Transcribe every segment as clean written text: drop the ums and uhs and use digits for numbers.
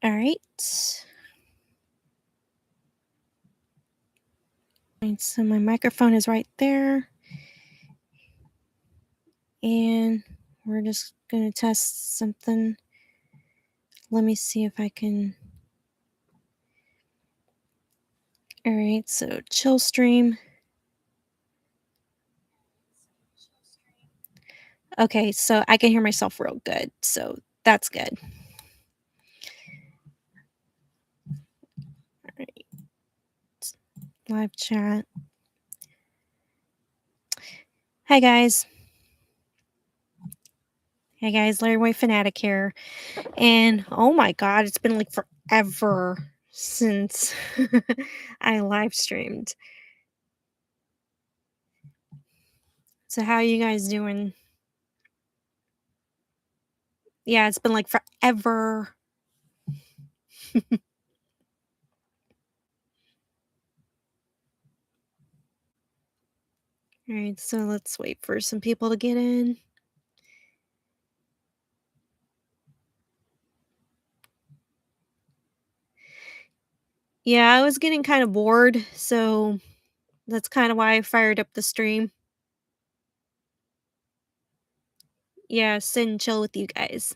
All right. And so my microphone is right there. And we're just going to test something. Let me see if I can. All right. So chill stream. Okay. So I can hear myself real good. So that's good. All right. Live chat. Hi, guys. Hey, guys. LarryBoy Fanatic here. And oh my God, it's been like forever since I live streamed. So how are you guys doing? Yeah, it's been like forever. All right, so let's wait for some people to get in. Yeah, I was getting kind of bored, so that's kind of why I fired up the stream. Yeah, sit and chill with you guys.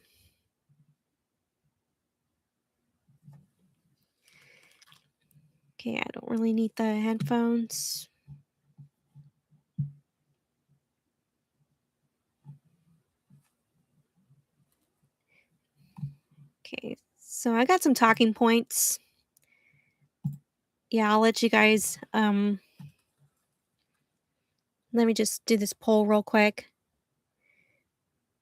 Okay, I don't really need the headphones. Okay, so I got some talking points. Yeah, I'll let you guys let me just do this poll real quick.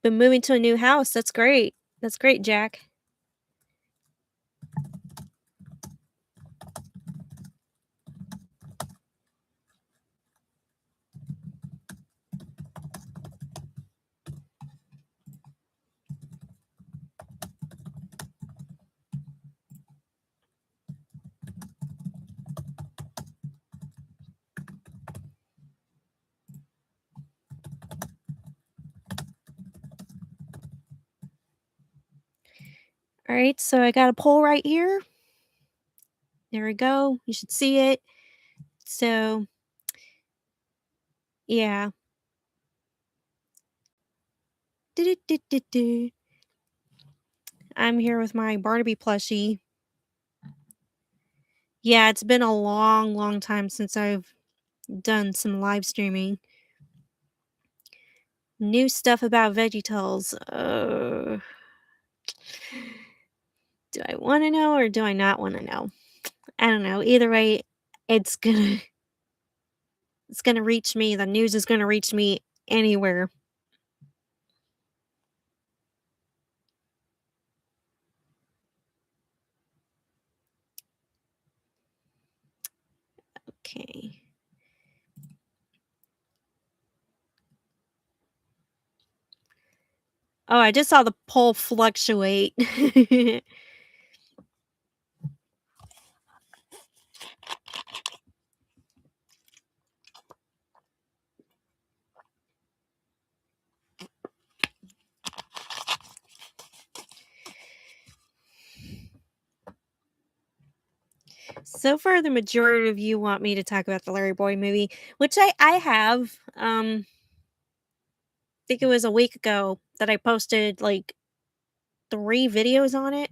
Been moving to a new house. That's great. That's great, Jack. All right, so I got a poll right here. There we go. You should see it. So, yeah. Do-do-do-do-do. I'm here with my Barnaby plushie. Yeah, it's been a long, long time since I've done some live streaming. New stuff about VeggieTales. Do I want to know or do I not want to know? I don't know. Either way, it's gonna it's gonna reach me. The news is gonna reach me anywhere. Okay. Oh, I just saw the poll fluctuate. So far, the majority of you want me to talk about the LarryBoy movie, which I have. I think it was a week ago that I posted like 3 videos on it.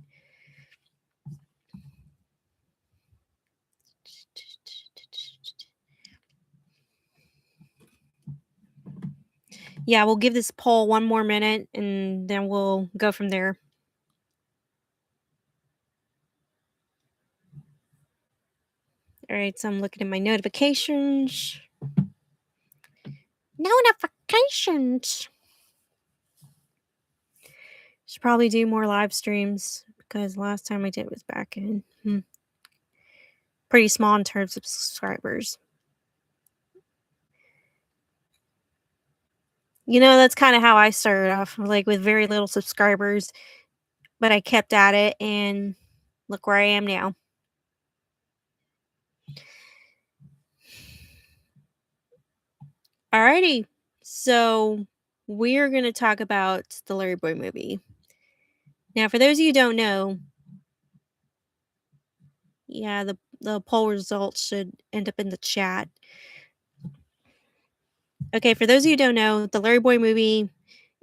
Yeah, we'll give this poll one more minute and then we'll go from there. All right, so I'm looking at my notifications. Notifications. Should probably do more live streams because last time I did was back in pretty small in terms of subscribers. You know, that's kind of how I started off, like with very little subscribers, but I kept at it and look where I am now. Alrighty, so we're going to talk about the LarryBoy movie. Now, for those of you who don't know, Yeah, the poll results should end up in the chat. Okay, for those of you who don't know, the Larry Boy movie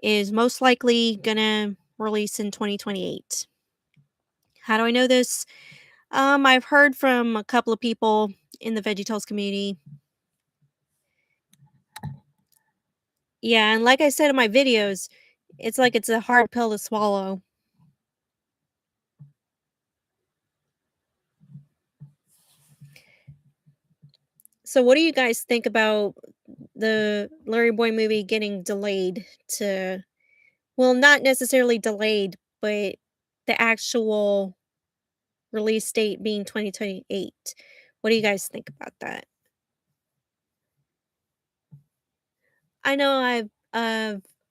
is most likely gonna release in 2028. How do I know this? I've heard from a couple of people in the VeggieTales community. Yeah, and like I said in my videos, it's like it's a hard pill to swallow. So what do you guys think about the Larry Boy movie getting delayed to, well, not necessarily delayed, but the actual release date being 2028? What do you guys think about that? I know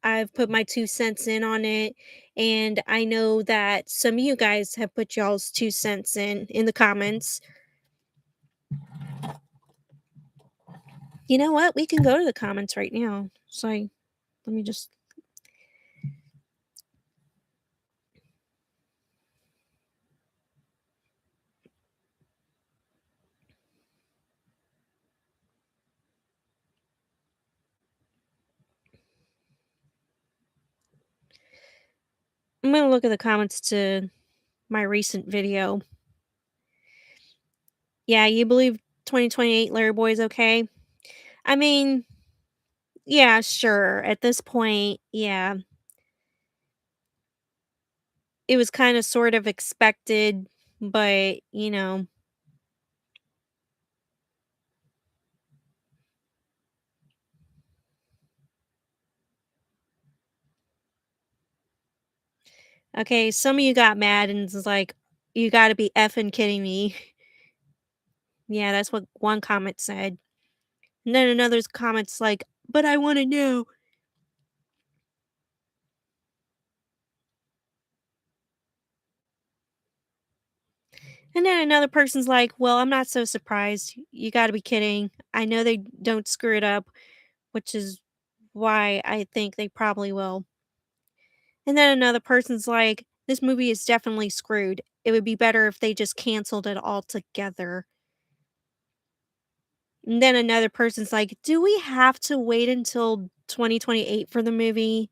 I've put my 2 cents in on it, and I know that some of you guys have put y'all's 2 cents in the comments. You know what? We can go to the comments right now. So let me just I'm gonna look at the comments to my recent video. Yeah, you believe 2028 Larry Boy is okay? I mean, yeah, sure. At this point, yeah, it was kind of sort of expected, but okay, some of you got mad and was like, you gotta be effing kidding me. Yeah, that's what one comment said. And then another's comments like, but I wanna know. And then another person's like, well, I'm not so surprised. You gotta be kidding. I know they don't screw it up, which is why I think they probably will. And then another person's like, this movie is definitely screwed. It would be better if they just canceled it altogether. And then another person's like, do we have to wait until 2028 for the movie?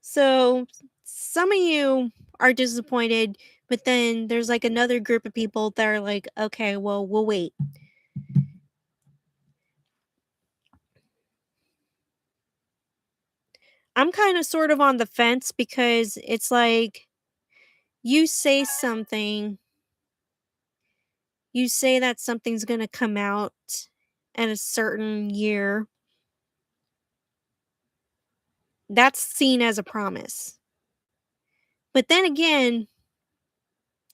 So some of you are disappointed, but then there's like another group of people that are like, okay, well, we'll wait. I'm kind of sort of on the fence because it's like you say something, you say that something's going to come out at a certain year. That's seen as a promise. But then again,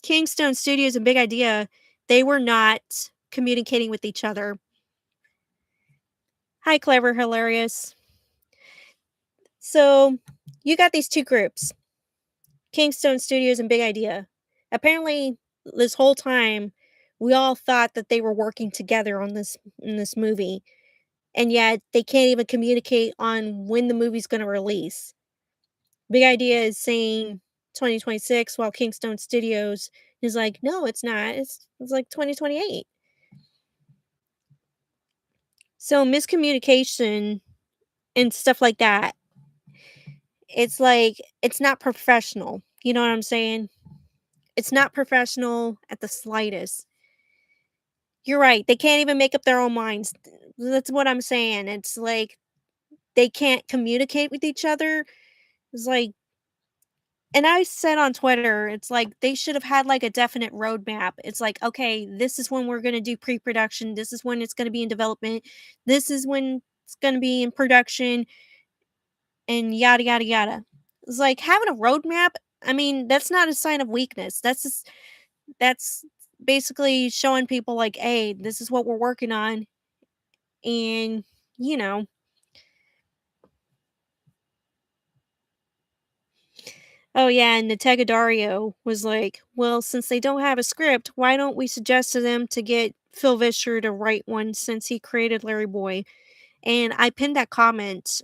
Kingstone Studios and Big Idea, they were not communicating with each other. Hi, Clever Hilarious. So you got these two groups, Kingstone Studios and Big Idea. Apparently, this whole time, we all thought that they were working together on this in this movie, and yet they can't even communicate on when the movie's going to release. Big Idea is saying 2026, while Kingstone Studios is like, no, it's not. It's like 2028. So miscommunication and stuff like that. It's like it's not professional. You know what I'm saying? It's not professional at the slightest. You're right, they can't even make up their own minds. That's what I'm saying. It's like they can't communicate with each other. It's like, and I said on Twitter, it's like they should have had like a definite roadmap. It's like, okay, this is when we're gonna do pre-production, this is when it's gonna be in development, this is when it's gonna be in production, and yada yada yada. It's like having a roadmap, I mean, that's not a sign of weakness. That's basically showing people like, "Hey, this is what we're working on." And, you know, oh yeah, and Natega Dario was like, "Well, since they don't have a script, why don't we suggest to them to get Phil Vischer to write one since he created Larry Boy?" And I pinned that comment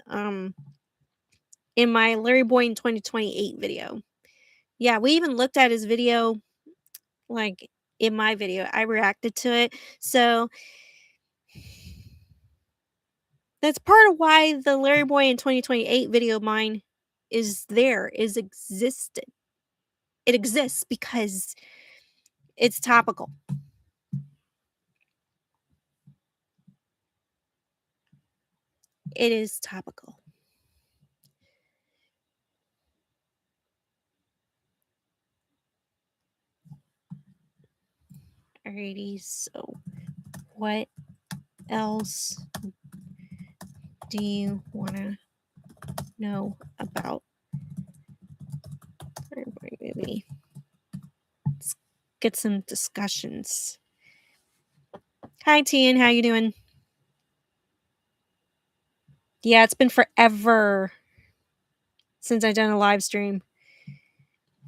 in my Larry Boy in 2028 video. Yeah, we even looked at his video, like, in my video. I reacted to it. So, that's part of why the Larry Boy in 2028 video of mine is there, is existed. It exists because it's topical. It is topical. Alrighty, so what else do you wanna know about Larry Boy movie? Let's get some discussions. Hi, Tian. How you doing? Yeah, it's been forever since I done a live stream.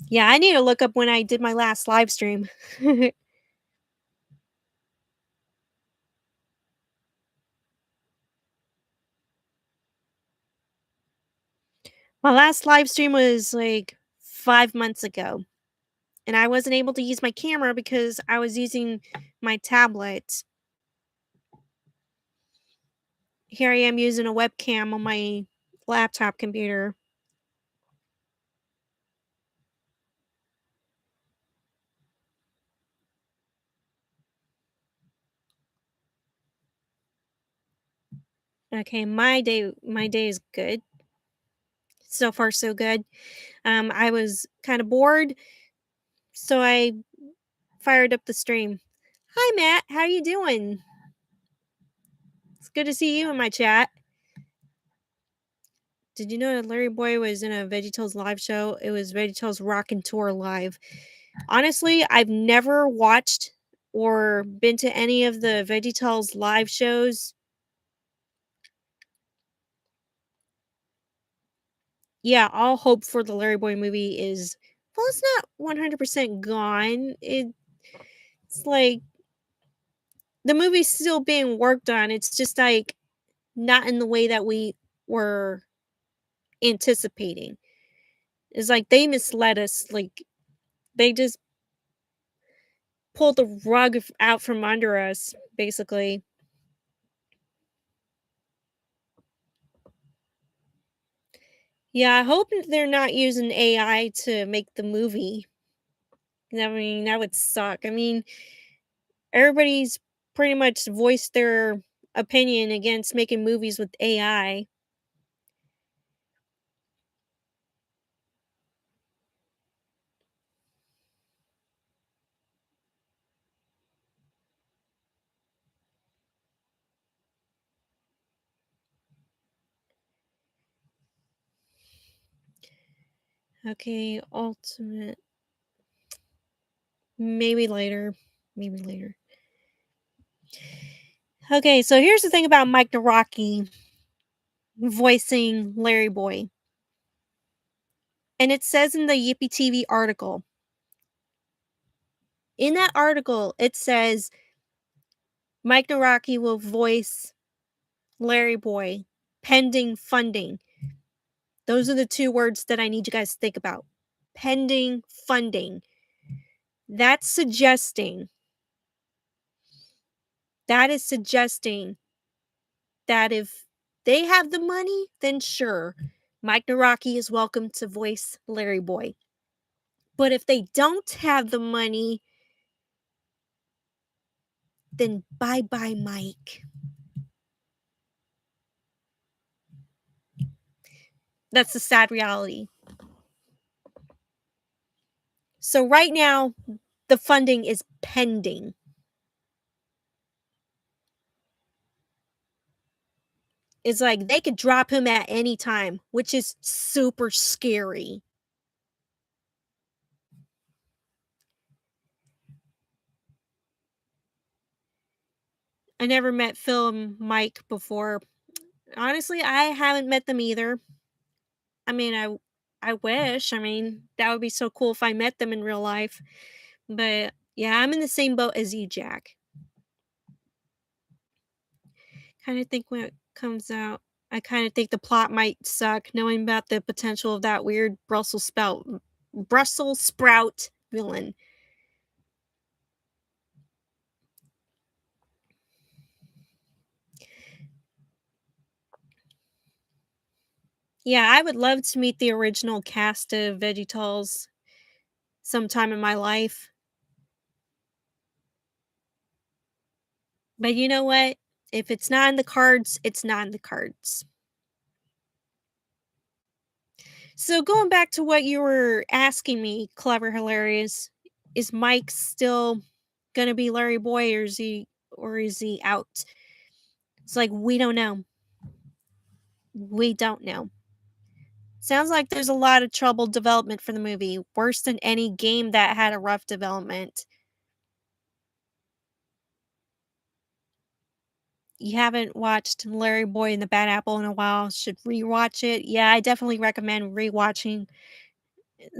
Yeah, I need to look up when I did my last live stream. My last live stream was like 5 months ago, and I wasn't able to use my camera because I was using my tablet. Here I am using a webcam on my laptop computer. Okay, my day is good. So far so good. I was kind of bored, so I fired up the stream. Hi Matt, how you doing? It's good to see you in my chat. Did you know that Larry Boy was in a VeggieTales live show? It was VeggieTales Rockin' Tour Live. Honestly, I've never watched or been to any of the VeggieTales live shows. Yeah, all hope for the Larry Boy movie is, well, it's not 100% gone. It's like the movie's still being worked on. It's just like not in the way that we were anticipating. It's like they misled us. Like they just pulled the rug out from under us, basically. Yeah, I hope they're not using AI to make the movie. I mean, that would suck. I mean, everybody's pretty much voiced their opinion against making movies with AI. Okay, ultimate. Maybe later. Maybe later. Okay, so here's the thing about Mike Naraki voicing Larry Boy. And it says in the Yippee TV article, in that article, it says Mike Naraki will voice Larry Boy pending funding. Those are the two words that I need you guys to think about. Pending funding. That's suggesting, that is suggesting that if they have the money, then sure, Mike Naraki is welcome to voice Larry Boy. But if they don't have the money, then bye bye, Mike. That's the sad reality. So right now, the funding is pending. It's like they could drop him at any time, which is super scary. I never met Phil and Mike before. Honestly, I haven't met them either. I mean, I wish. I mean, that would be so cool if I met them in real life. But yeah, I'm in the same boat as you, Jack. Kind of think when it comes out, I kind of think the plot might suck, knowing about the potential of that weird Brussels sprout Brussels sprout villain. Yeah, I would love to meet the original cast of VeggieTales sometime in my life. But you know what? If it's not in the cards, it's not in the cards. So going back to what you were asking me, clever hilarious, is Mike still gonna be Larry Boy or is he out? It's like we don't know. We don't know. Sounds like there's a lot of troubled development for the movie, worse than any game that had a rough development. You haven't watched Larry Boy and the Bad Apple in a while, should rewatch it. Yeah, I definitely recommend rewatching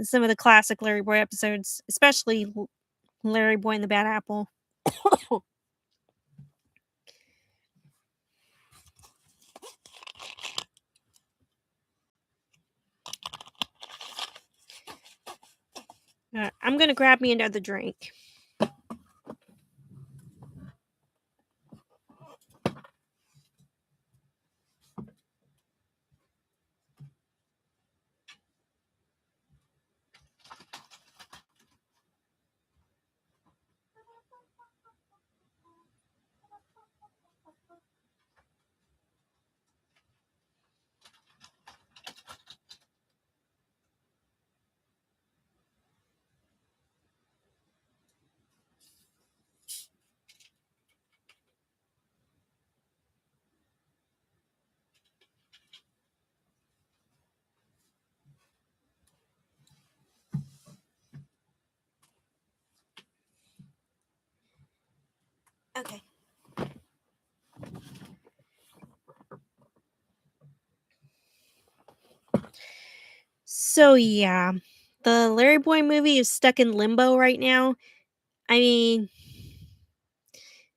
some of the classic Larry Boy episodes, especially Larry Boy and the Bad Apple. I'm gonna grab me another drink. Okay. So yeah, the Larry Boy movie is stuck in limbo right now. I mean,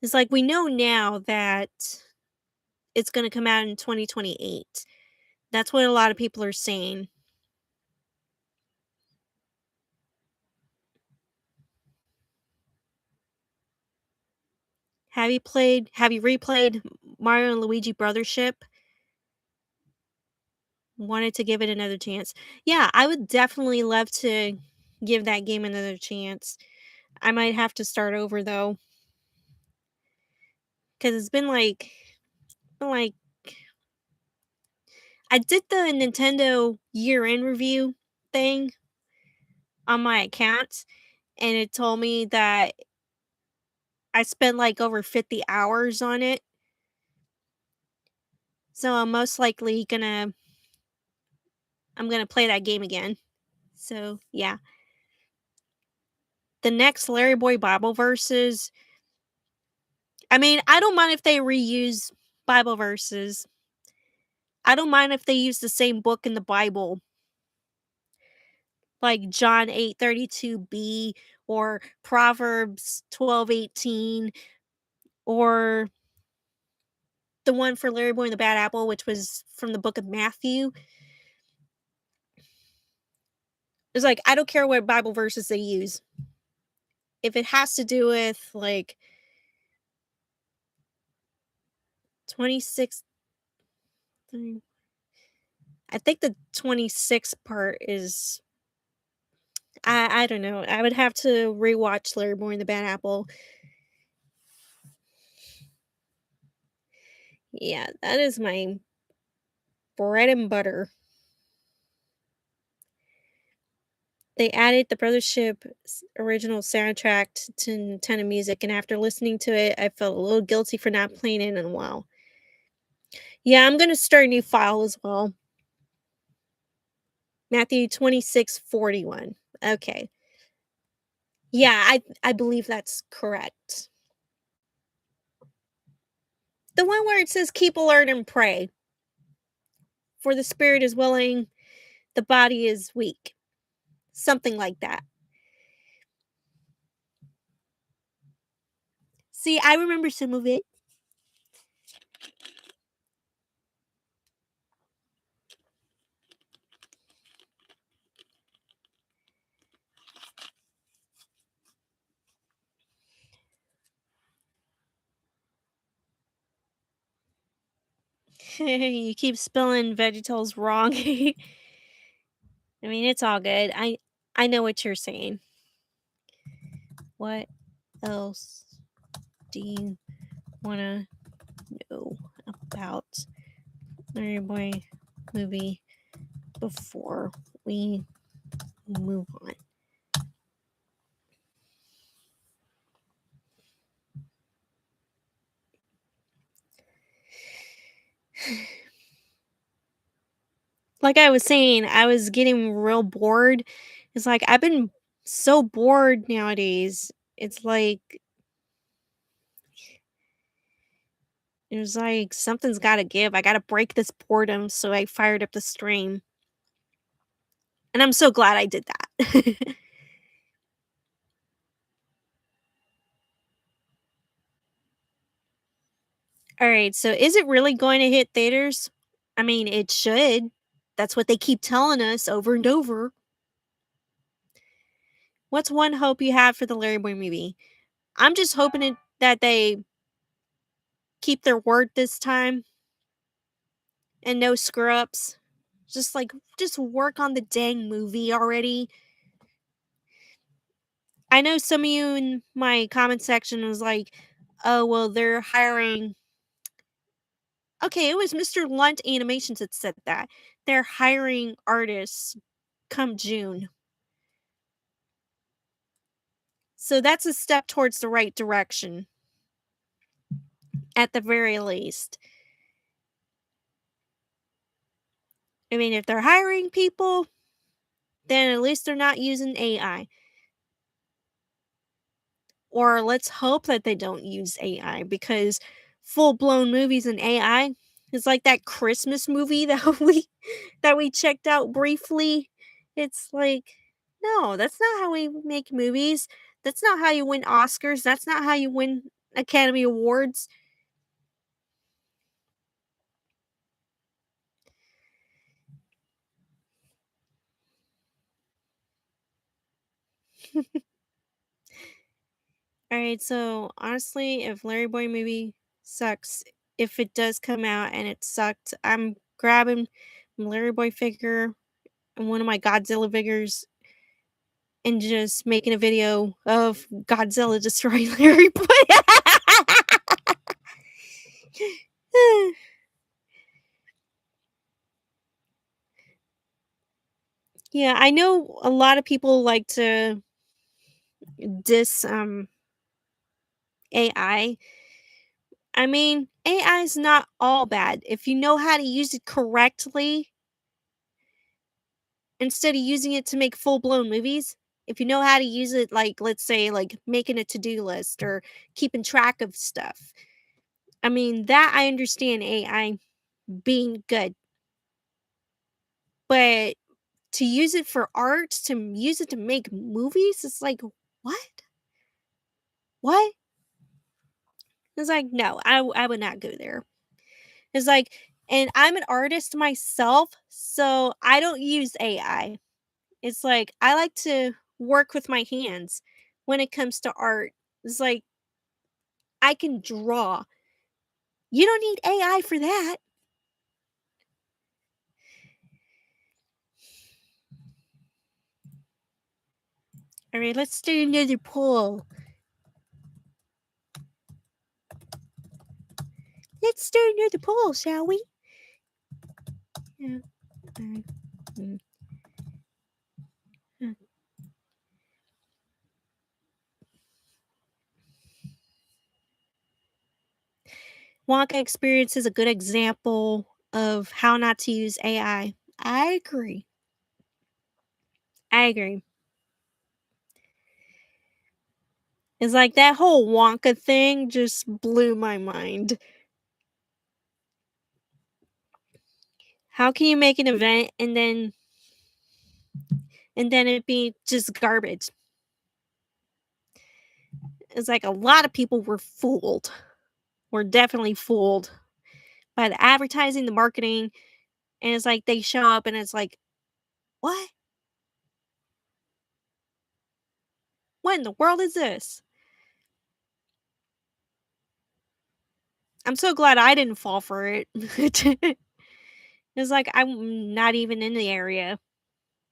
it's like we know now that it's gonna come out in 2028. That's what a lot of people are saying. Have you replayed Mario and Luigi Brothership? Wanted to give it another chance. Yeah, I would definitely love to give that game another chance. I might have to start over though, because it's been like I did the Nintendo year-end review thing on my account, and it told me that I spent, like, over 50 hours on it, so I'm gonna play that game again. So, yeah. The next Larry Boy Bible verses, I mean, I don't mind if they reuse Bible verses. I don't mind if they use the same book in the Bible, like John 8:32b or Proverbs 12:18 or the one for Larry Boy and the Bad Apple, which was from the book of Matthew. It's like, I don't care what Bible verses they use. If it has to do with like 26, I think the 26th part is, I don't know. I would have to rewatch Larry Boy and the Bad Apple. Yeah, that is my bread and butter. They added the original soundtrack to Nintendo Music, and after listening to it, I felt a little guilty for not playing it in a while. Yeah, I'm gonna start a new file as well. Matthew 26:41. Okay. Yeah, I believe that's correct. The one where it says, "Keep alert and pray, for the spirit is willing, the body is weak." Something like that. See, I remember some of it. You keep spelling VeggieTales wrong. I mean, it's all good. I know what you're saying. What else do you wanna know about Larry Boy movie before we move on? Like I was saying, I was getting real bored. It's like I've been so bored nowadays. It's like it was like something's got to give. I got to break this boredom, so I fired up the stream, and I'm so glad I did that. All right, so is it really going to hit theaters? I mean, it should. That's what they keep telling us over and over. What's one hope you have for the Larry Boy movie? I'm just hoping that they keep their word this time and no screw ups. Just like, just work on the dang movie already. I know some of you in my comment section was like, oh, well, they're hiring. Okay, it was Mr. Lunt Animations that said that. They're hiring artists come June. So that's a step towards the right direction, at the very least. I mean, if they're hiring people, then at least they're not using AI. Or let's hope that they don't use AI because full blown movies in AI is like that Christmas movie that we checked out briefly. It's like, no, that's not how we make movies. That's not how you win Oscars. That's not how you win Academy Awards. All right, so honestly, if Larry Boy movie sucks, if it does come out and it sucked, I'm grabbing my Larry Boy figure and one of my Godzilla figures and just making a video of Godzilla destroying Larry Boy. Yeah, I know a lot of people like to diss AI. I mean, AI is not all bad. If you know how to use it correctly, instead of using it to make full-blown movies, if you know how to use it like let's say like making a to-do list or keeping track of stuff. I mean, that I understand AI being good, but to use it for art, to use it to make movies, it's like, what? What? It's like, no, I would not go there. It's like, and I'm an artist myself, so I don't use AI. It's like I like to work with my hands when it comes to art. It's like I can draw. You don't need AI for that. All right, let's do another poll. Let's do another poll, shall we? Yeah. Mm, mm, mm. Wonka Experience is a good example of how not to use AI. I agree. I agree. It's like that whole Wonka thing just blew my mind. How can you make an event and then it be just garbage? It's like a lot of people were fooled. Were definitely fooled by the advertising, the marketing, and it's like they show up and it's like, "What? What in the world is this?" I'm so glad I didn't fall for it. It's like I'm not even in the area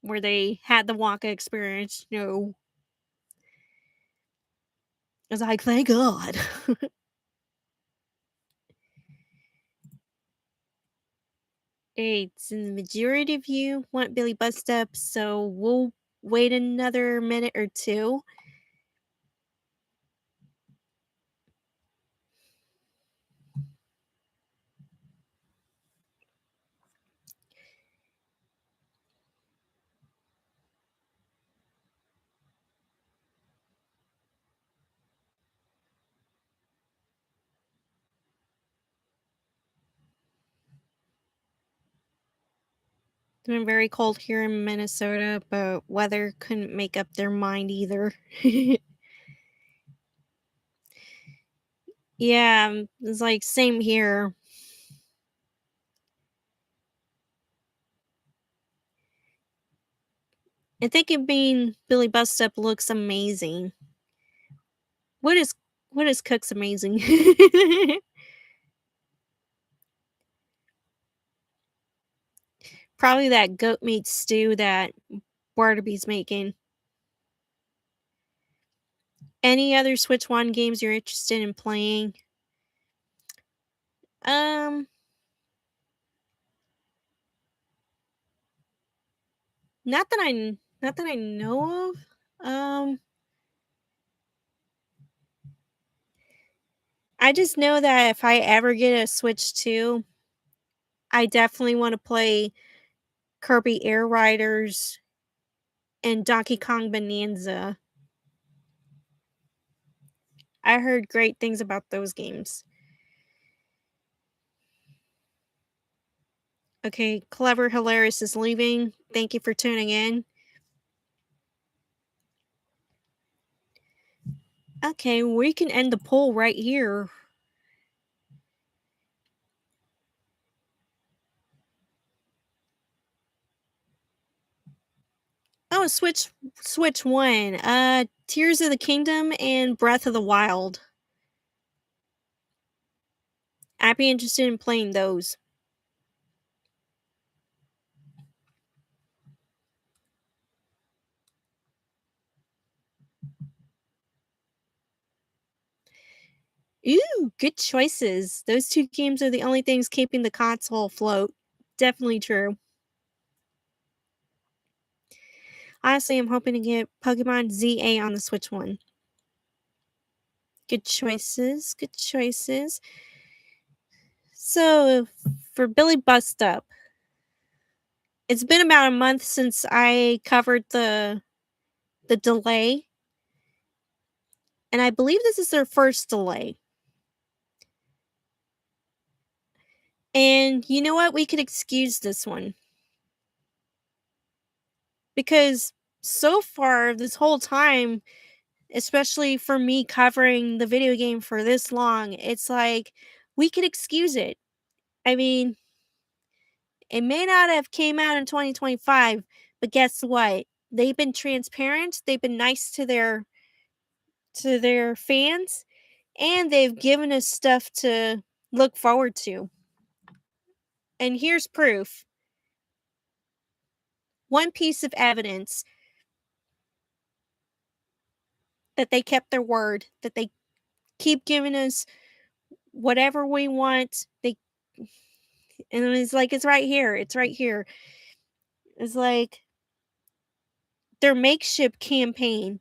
where they had the Wonka experience. No. I was like, "Thank God." It's in the majority of you want Billy Bust Up, so we'll wait another minute or 2. It's been very cold here in Minnesota, but weather couldn't make up their mind either. Yeah, it's like same here. I think it being Billy Bust Up looks amazing. What is what is Cook's amazing? Probably that goat meat stew that Barnaby's making. Any other Switch One games you're interested in playing? Um, not that I know of. I just know that if I ever get a Switch 2, I definitely want to play Kirby Air Riders and Donkey Kong Bonanza. I heard great things about those games. Okay, Clever Hilarious is leaving. Thank you for tuning in. Okay, we can end the poll right here. Oh, Switch 1. Tears of the Kingdom and Breath of the Wild. I'd be interested in playing those. Ooh, good choices. Those 2 games are the only things keeping the console afloat. Definitely true. Honestly, I'm hoping to get Pokemon ZA on the Switch 1. Good choices, good choices. So, for Billy Bust Up, it's been about a month since I covered the delay, and I believe this is their first delay. And you know what? We could excuse this one because so far this whole time, especially for me covering the video game for this long, it's like we could excuse it. I mean, it may not have came out in 2025, but guess what? They've been transparent, they've been nice to their fans, and they've given us stuff to look forward to. And here's proof. One piece of evidence that they kept their word, that they keep giving us whatever we want. They and it's like it's right here. It's right here. It's like their makeshift campaign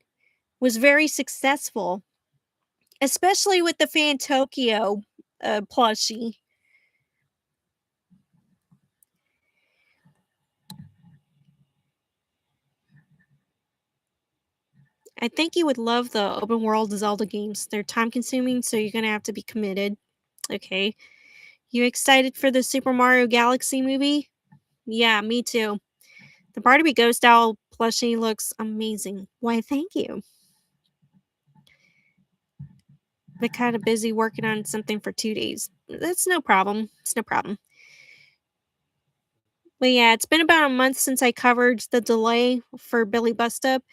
was very successful, especially with the Fan Tokyo plushie. I think you would love the open world Zelda games. They're time consuming, so you're gonna have to be committed. Okay. You excited for the Super Mario Galaxy movie? Yeah, me too. The Barnaby Ghost Owl plushie looks amazing. Why, thank you. Been kind of busy working on something for 2 days. That's no problem. It's no problem. But yeah, it's been about a month since I covered the delay for Billy Bust Up.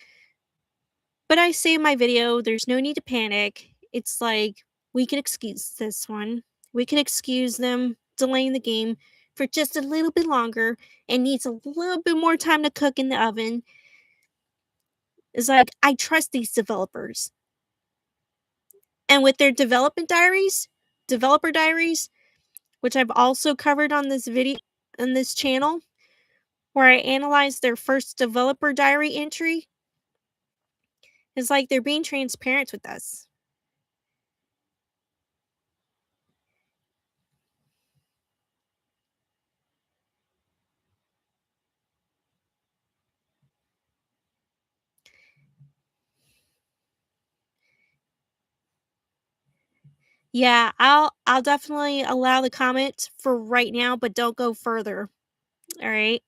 But I saved my video. There's no need to panic. It's like we can excuse this one. We can excuse them delaying the game for just a little bit longer. It needs a little bit more time to cook in the oven. It's like, I trust these developers. And with their developer diaries, which I've also covered on this video on this channel, where I analyzed their first developer diary entry, it's like they're being transparent with us. Yeah, I'll definitely allow the comment for right now, but don't go further. All right.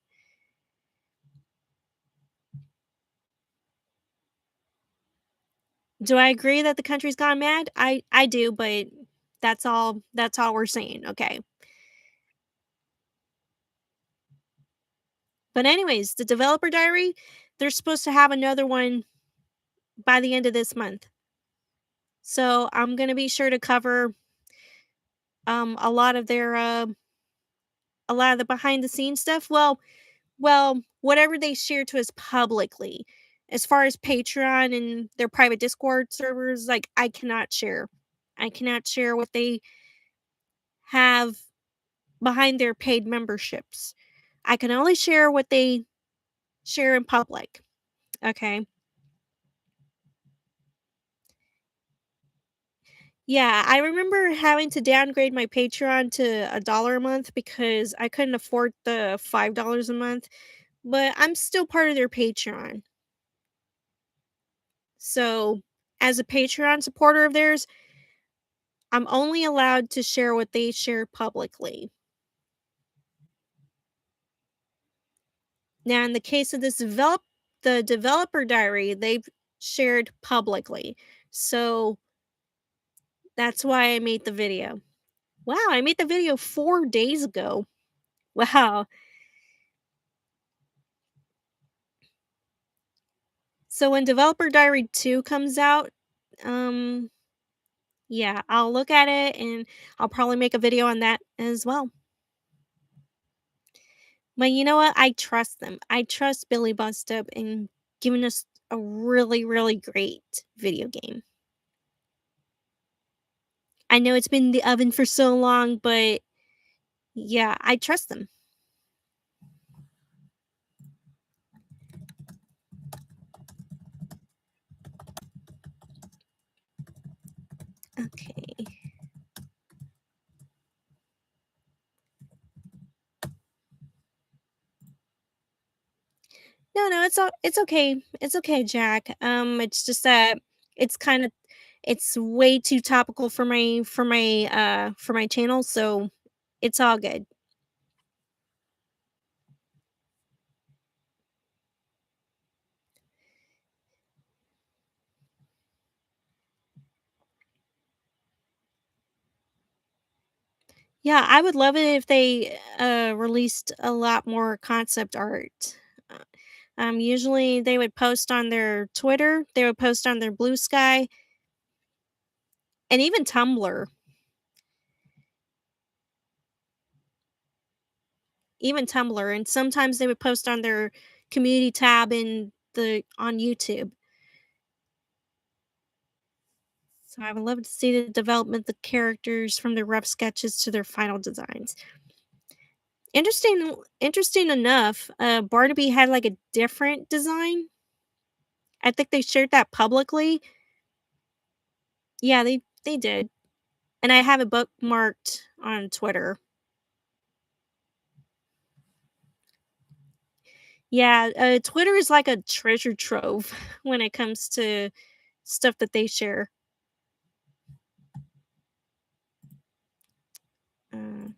Do I agree that the country's gone mad? I do, but that's all we're saying. Okay. But anyways, the developer diary, they're supposed to have another one by the end of this month. So I'm gonna be sure to cover a lot of their a lot of the behind the scenes stuff. Well, whatever they share to us publicly. As far as Patreon and their private Discord servers, like I cannot share. I cannot share what they have behind their paid memberships. I can only share what they share in public. Okay. Yeah, I remember having to downgrade my Patreon to $1 a month because I couldn't afford the $5 a month, but I'm still part of their Patreon. So, as a Patreon supporter of theirs, I'm only allowed to share what they share publicly. Now, in the case of the developer diary, they've shared publicly. So, that's why I made the video. Wow, I made the video 4 days ago. Wow. So when Developer Diary 2 comes out, um, yeah, I'll look at it and I'll probably make a video on that as well. But you know what? I trust them. I trust Billy Bustup in giving us a really, really great video game. I know it's been in the oven for so long, but yeah, I trust them. Okay. No, no, it's okay. It's okay, Jack. It's just that it's kind of it's way too topical for my channel, so it's all good. Yeah, I would love it if they released a lot more concept art. Uh, usually they would post on their Twitter, they would post on their Blue Sky, and even Tumblr. Even Tumblr, and sometimes they would post on their community tab in the on YouTube. So I would love to see the development of the characters from their rough sketches to their final designs. Interesting enough, Barnaby had like a different design. I think they shared that publicly. Yeah, they did. And I have it bookmarked on Twitter. Yeah, Twitter is like a treasure trove when it comes to stuff that they share. Uh,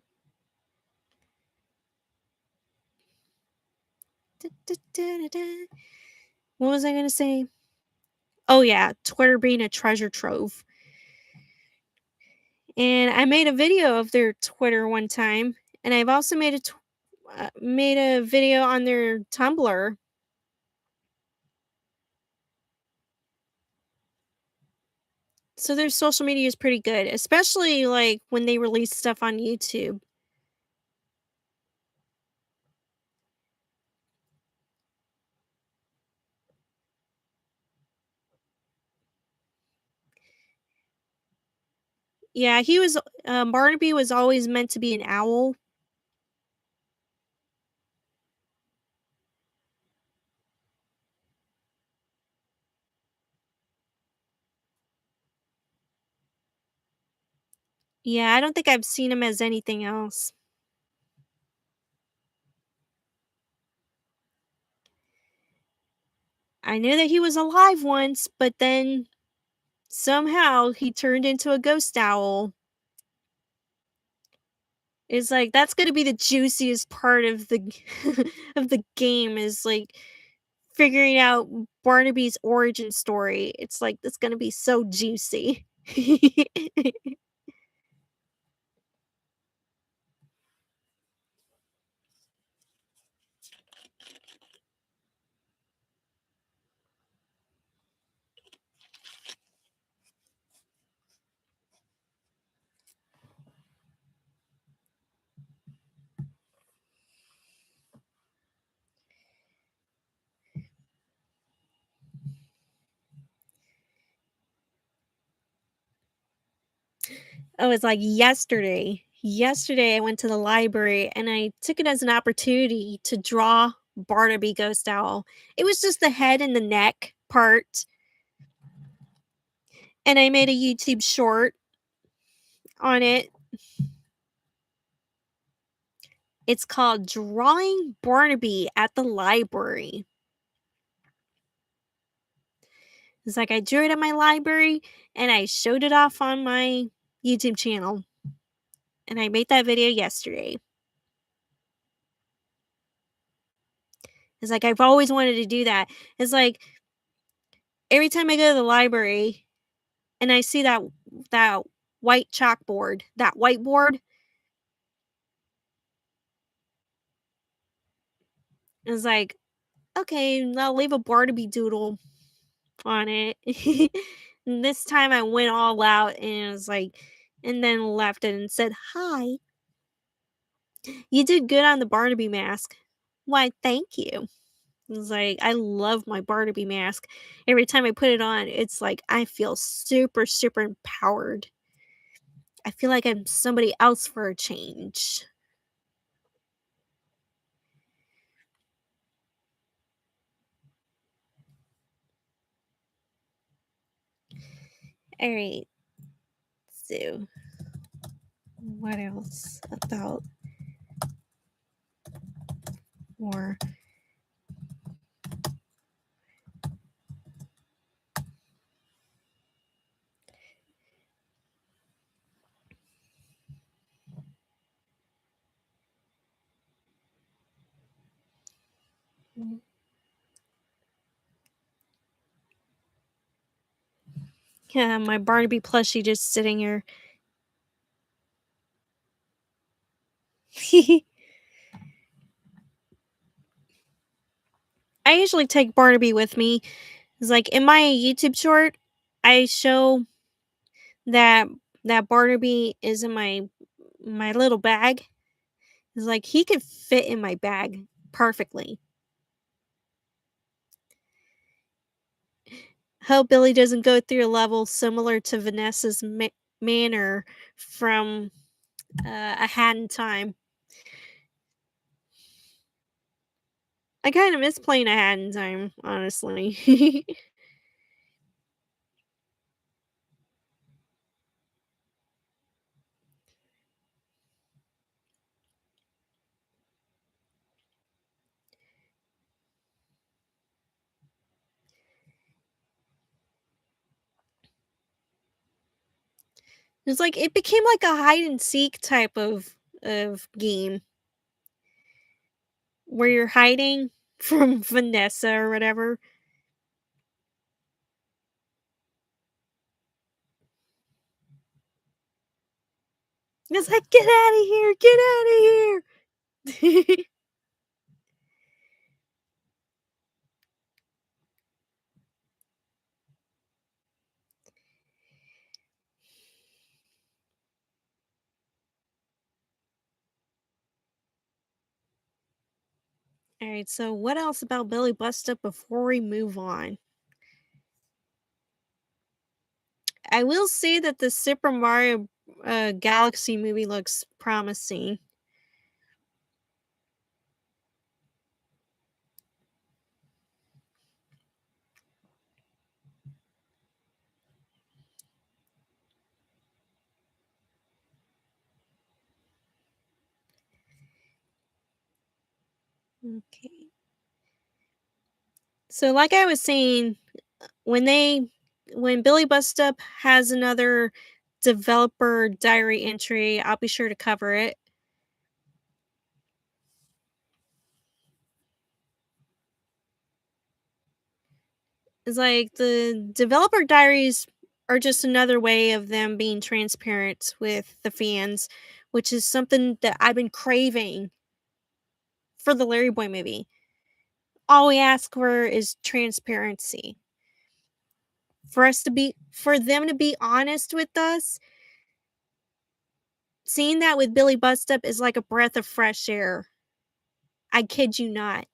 what was I gonna say? Oh yeah, Twitter being a treasure trove. And I made a video of their Twitter one time, and I've also made a video on their Tumblr. So their social media is pretty good, especially, like, when they release stuff on YouTube. Yeah, he was Barnaby was always meant to be an owl. Yeah, I don't think I've seen him as anything else. I knew that he was alive once, but then somehow he turned into a ghost owl. It's like that's gonna be the juiciest part of the of the game is like figuring out Barnaby's origin story. It's like that's gonna be so juicy. Oh, it's like yesterday. Yesterday, I went to the library and I took it as an opportunity to draw Barnaby Ghost Owl. It was just the head and the neck part, and I made a YouTube short on it. It's called Drawing Barnaby at the Library. It's like I drew it at my library and I showed it off on my YouTube channel. And I made that video yesterday. It's like I've always wanted to do that. It's like every time I go to the library and I see that white chalkboard, that whiteboard, it's like, okay, I'll leave a Barnaby doodle on it. And this time I went all out and it was like, and then left it and said, "Hi, you did good on the Barnaby mask." Why, thank you. It's like, I love my Barnaby mask. Every time I put it on, it's like I feel super, super empowered. I feel like I'm somebody else for a change. All right, so what else about war? Yeah, my Barnaby plushie just sitting here. I usually take Barnaby with me. It's like in my YouTube short, I show that Barnaby is in my little bag. It's like he could fit in my bag perfectly. Hope Billy doesn't go through a level similar to Vanessa's manor from A Hat in Time. I kind of miss playing A Hat in Time, honestly. It's like it became like a hide and seek type of game where you're hiding from Vanessa or whatever. It's like get out of here, get out of here. All right, so what else about Billy Busta before we move on? I will say that the Super Mario Galaxy movie looks promising. Okay. So like I was saying, when they when Billy Bust Up has another developer diary entry, I'll be sure to cover it. It's like the developer diaries are just another way of them being transparent with the fans, which is something that I've been craving for the Larry Boy movie. All we ask for is transparency. For them to be honest with us, seeing that with Billy Bust Up is like a breath of fresh air. I kid you not.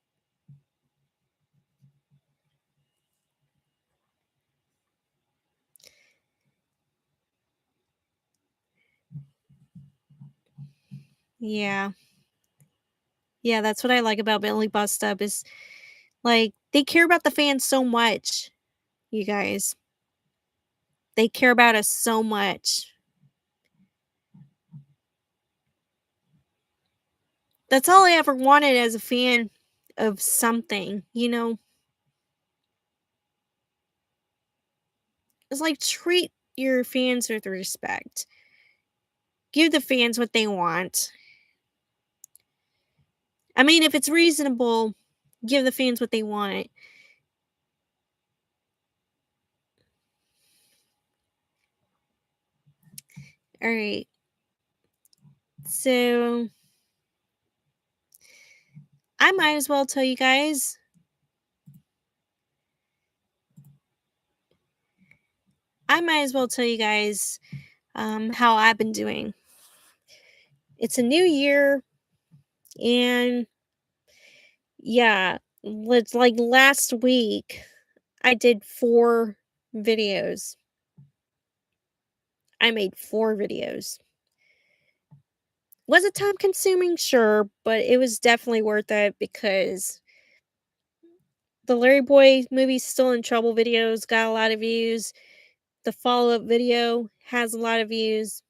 Yeah. Yeah, that's what I like about Billy Bust Up is like they care about the fans so much, you guys. They care about us so much. That's all I ever wanted as a fan of something, you know? It's like treat your fans with respect. Give the fans what they want. I mean, if it's reasonable, give the fans what they want. All right. So, I might as well tell you guys. I might as well tell you guys how I've been doing. It's a new year, and yeah, it's like last week I did 4 videos. I made 4 videos. Was it time consuming? Sure, but it was definitely worth it because the Larry Boy movie Still in Trouble videos got a lot of views. The follow up video has a lot of views.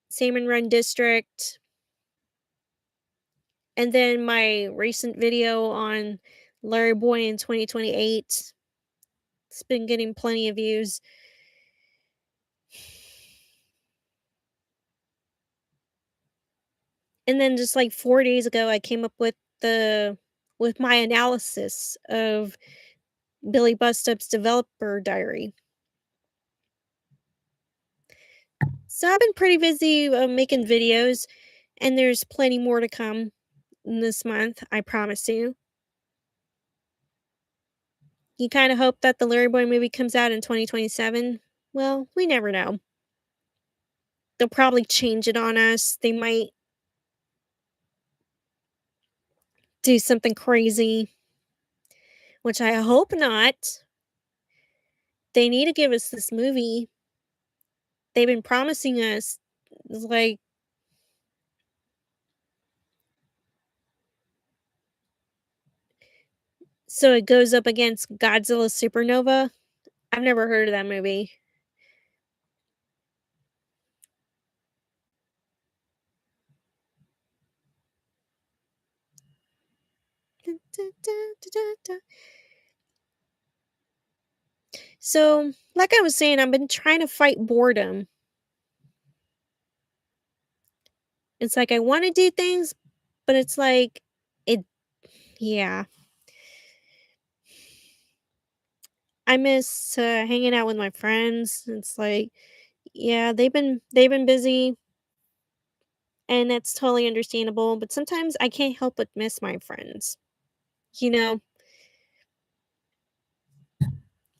Salmon Run District. And then my recent video on Larry Boy in 2028. It's been getting plenty of views. And then just like 4 days ago I came up with my analysis of Billy Bustup's developer diary. So I've been pretty busy making videos, and there's plenty more to come this month, I promise you. You kind of hope that the Larry Boy movie comes out in 2027. Well, we never know. They'll probably change it on us. They might do something crazy, which I hope not. They need to give us this movie. They've been promising us like so it goes up against Godzilla Supernova. I've never heard of that movie. So, like I was saying, I've been trying to fight boredom. It's like I want to do things, but it's like it yeah. I miss hanging out with my friends. It's like yeah, they've been busy and that's totally understandable, but sometimes I can't help but miss my friends. You know,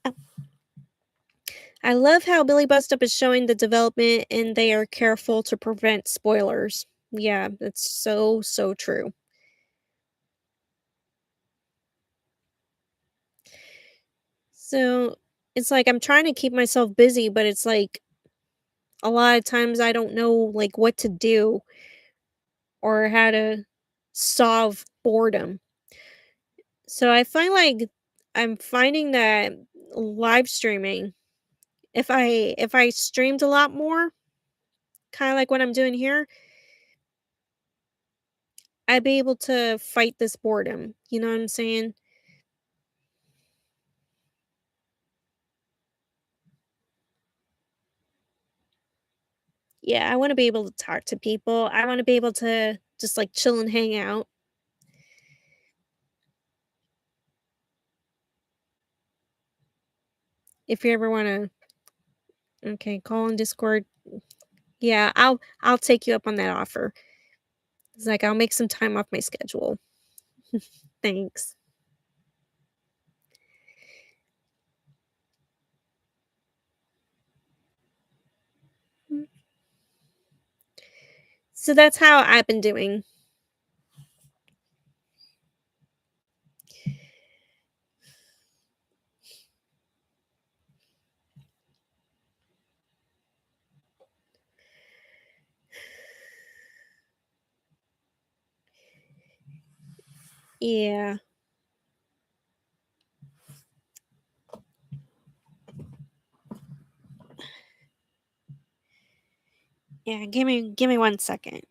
Uh, I love how Billy Bustup is showing the development and they are careful to prevent spoilers. Yeah, that's so, so true. So, it's like I'm trying to keep myself busy, but it's like a lot of times I don't know, like, what to do or how to solve boredom. So I find like I'm finding that live streaming, if I streamed a lot more, kind of like what I'm doing here, I'd be able to fight this boredom. You know what I'm saying? Yeah, I want to be able to talk to people. I want to be able to just like chill and hang out. If you ever want to, okay, call on Discord. Yeah, I'll take you up on that offer. It's like I'll make some time off my schedule. Thanks. Mm. So that's how I've been doing. Yeah. Yeah, give me 1 second.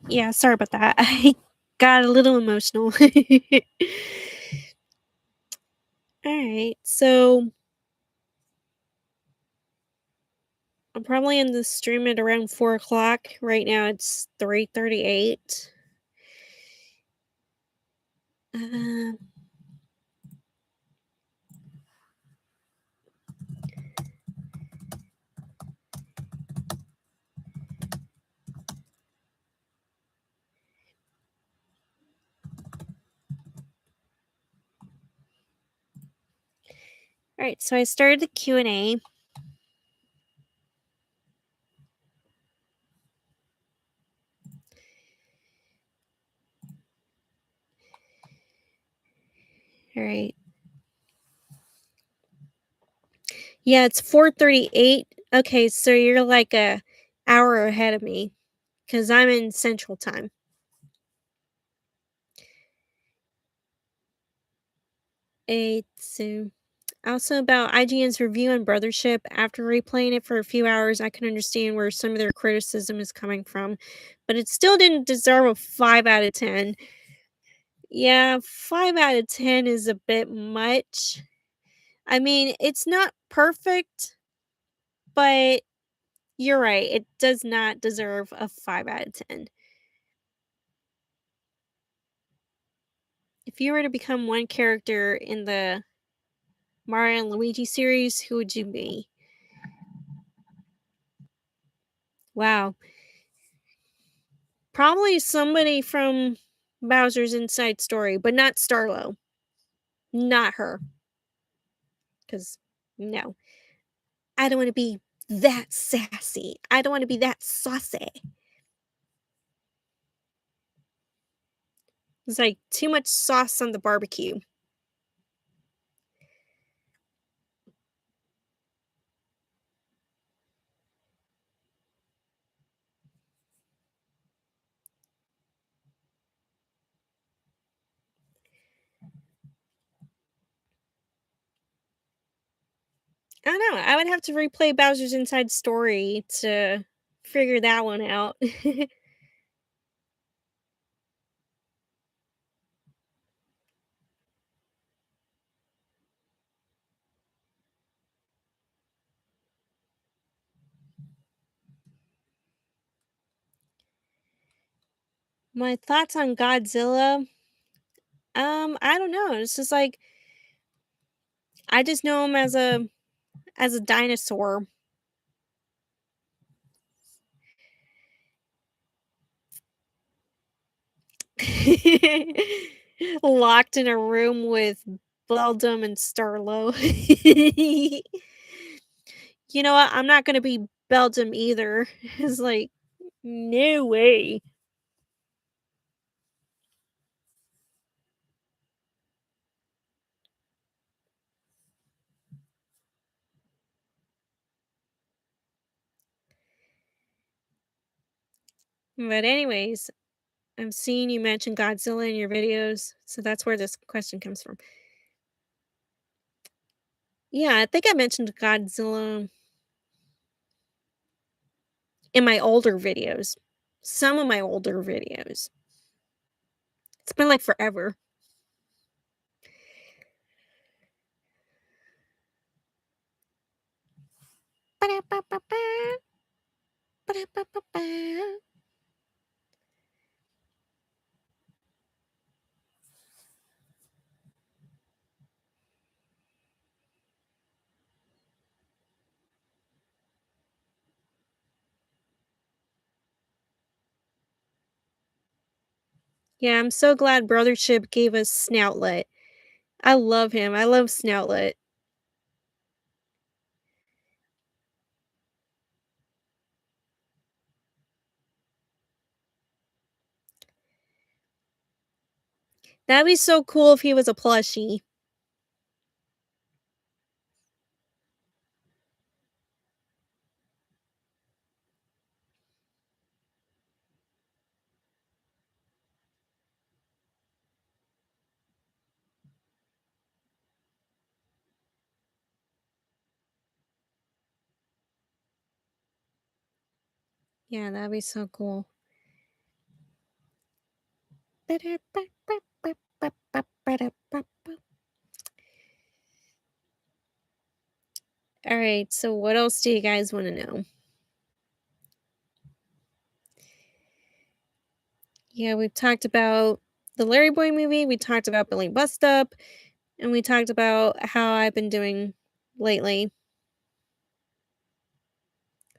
Yeah, sorry about that. I got a little emotional. Alright, so I'm probably in the stream at around 4 o'clock. Right now it's 3:38. Uh, Alright, so I started the Q&A. Alright. Yeah, it's 4:38. Okay, so you're like a hour ahead of me because 'cause I'm in Central Time. So also about IGN's review on Brothership, after replaying it for a few hours, I can understand where some of their criticism is coming from, but it still didn't deserve a 5 out of 10. Yeah, 5 out of 10 is a bit much. I mean, it's not perfect, but you're right, it does not deserve a 5 out of 10. If you were to become one character in the Mario and Luigi series, who would you be? Wow. Probably somebody from Bowser's Inside Story, but not Starlo. Not her, because no. I don't wanna be that sassy. I don't wanna be that saucy. It's like too much sauce on the barbecue. I don't know, I would have to replay Bowser's Inside Story to figure that one out. My thoughts on Godzilla, I don't know, it's just like, I just know him as a dinosaur. Locked in a room with Beldum and Starlo. You know what? I'm not gonna be Beldum either. It's like, no way. But anyways, I'm seeing you mention Godzilla in your videos, so that's where this question comes from. Yeah, I think I mentioned Godzilla in my older videos. Some of my older videos. It's been like forever. Ba-da-ba-ba-ba, ba-da-ba-ba-ba. Yeah, I'm so glad Brothership gave us Snoutlet. I love him. I love Snoutlet. That'd be so cool if he was a plushie. Yeah, that'd be so cool. All right, so what else do you guys want to know? Yeah, we've talked about the Larry Boy movie, we talked about Billy Bust Up, and we talked about how I've been doing lately.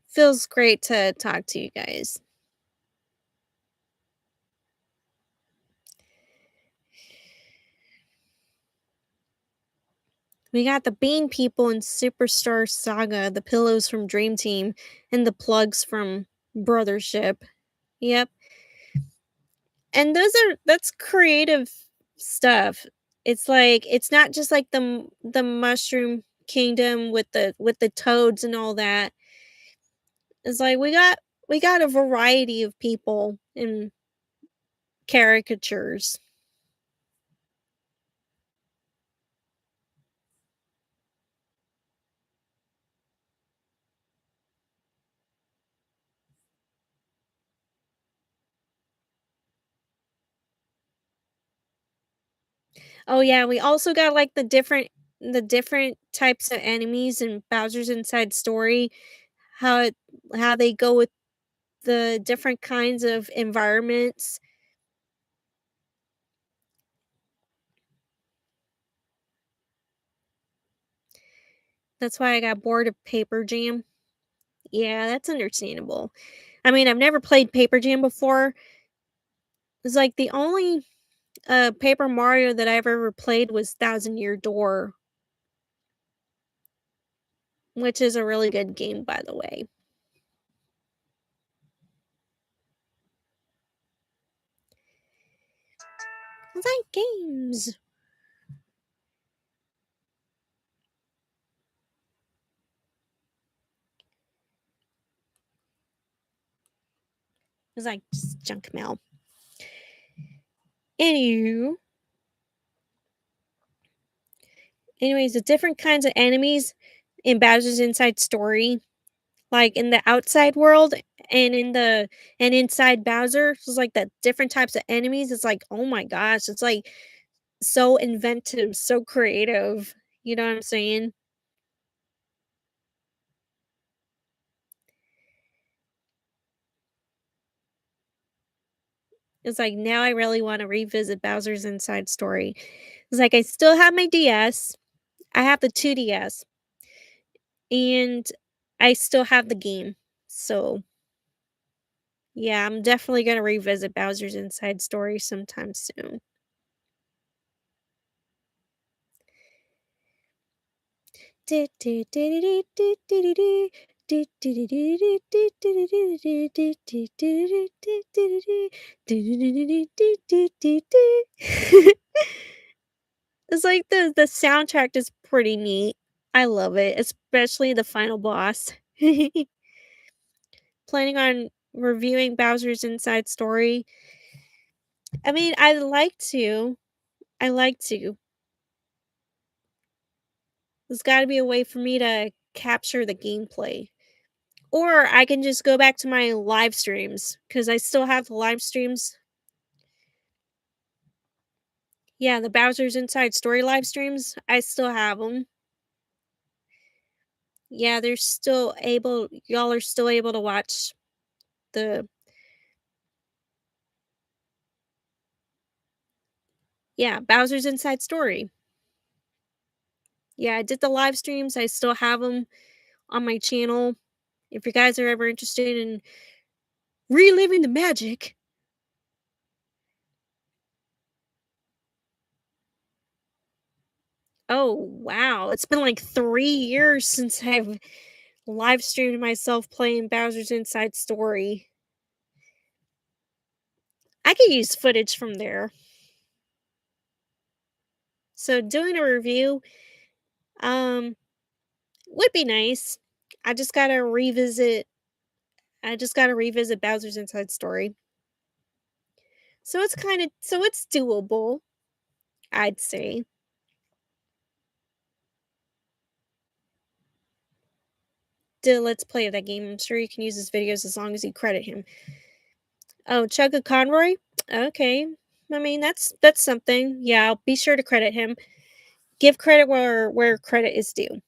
Feels great to talk to you guys. We got the Bean People in Superstar Saga, the pillows from Dream Team, and the plugs from Brothership. Yep. And that's creative stuff. It's like it's not just like the Mushroom Kingdom with the toads and all that. It's like we got a variety of people and caricatures. Oh yeah, we also got like the different types of enemies in Bowser's Inside Story, how it how they go with the different kinds of environments. That's why I got bored of Paper Jam. Yeah, that's understandable. I mean, I've never played Paper Jam before. It's like the only Paper Mario that I've ever played was Thousand Year Door, which is a really good game, by the way. I like games. It's like just junk mail. Anywho, anyways, the different kinds of enemies in Bowser's Inside Story, like in the outside world and in the and inside Bowser, it's like the different types of enemies. It's like, oh my gosh, it's like so inventive, so creative. You know what I'm saying? It's like, now I really wanna revisit Bowser's Inside Story. It's like, I still have my DS. I have the 2DS, and I still have the game. So, yeah, I'm definitely gonna revisit Bowser's Inside Story sometime soon. It's like the soundtrack is pretty neat. I love it, especially the final boss. Planning on reviewing Bowser's Inside Story. I mean, I'd like to. I like to. There's gotta be a way for me to capture the gameplay. Or I can just go back to my live streams because I still have the live streams. Yeah, the Bowser's Inside Story live streams, I still have them. Yeah, they're still able y'all are still able to watch the yeah, Bowser's Inside Story. Yeah, I did the live streams, I still have them on my channel. If you guys are ever interested in reliving the magic. Oh, wow, it's been, like, 3 years since I've live streamed myself playing Bowser's Inside Story. I could use footage from there. So doing a review, um, would be nice. I just gotta revisit I just gotta revisit Bowser's Inside Story. So it's doable, I'd say. Let's play that game. I'm sure you can use his videos as long as you credit him. Oh, Chugga Conroy? Okay. I mean, that's something. Yeah, I'll be sure to credit him. Give credit where credit is due.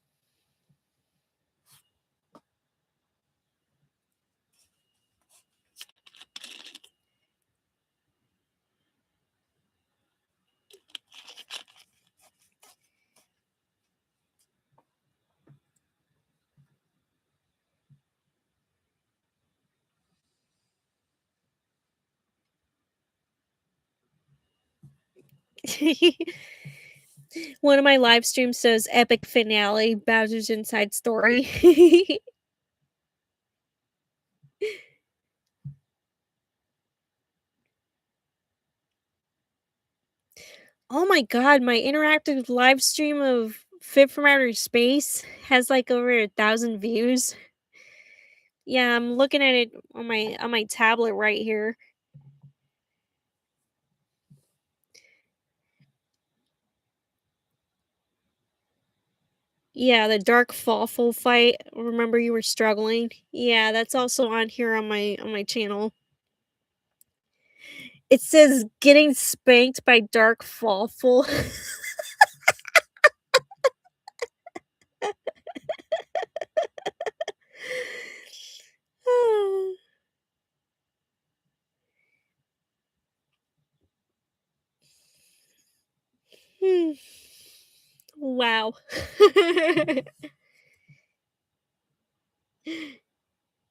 One of my live streams says epic finale, Bowser's Inside Story. Oh my god, my interactive live stream of Fit from Outer Space has like over 1,000 views. Yeah, I'm looking at it on my tablet right here. Yeah, the Dark Fawful fight. Remember you were struggling? Yeah, that's also on here on my channel. It says getting spanked by Dark Fawful. Hmm. Wow.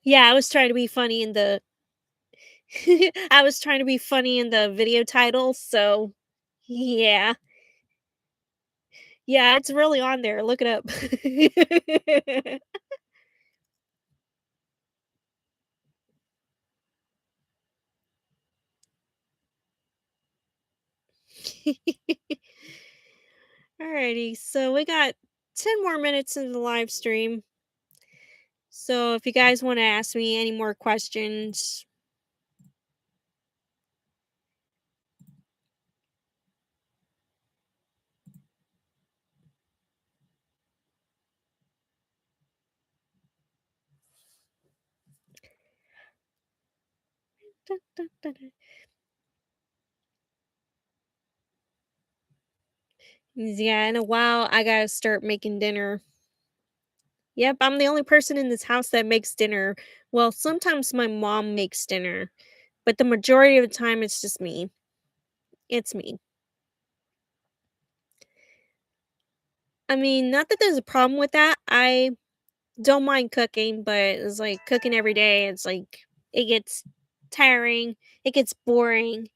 Yeah, I was trying to be funny in the I was trying to be funny in the video title, so yeah. Yeah, it's really on there, look it up. Alrighty, so we got 10 more minutes in the live stream. So if you guys wanna ask me any more questions. Yeah, in a while, I gotta start making dinner. Yep, I'm the only person in this house that makes dinner. Well, sometimes my mom makes dinner. but the majority of the time, it's just me. It's me. I mean, not that there's a problem with that. I don't mind cooking, but it's like cooking every day. It's like it gets tiring. It gets boring.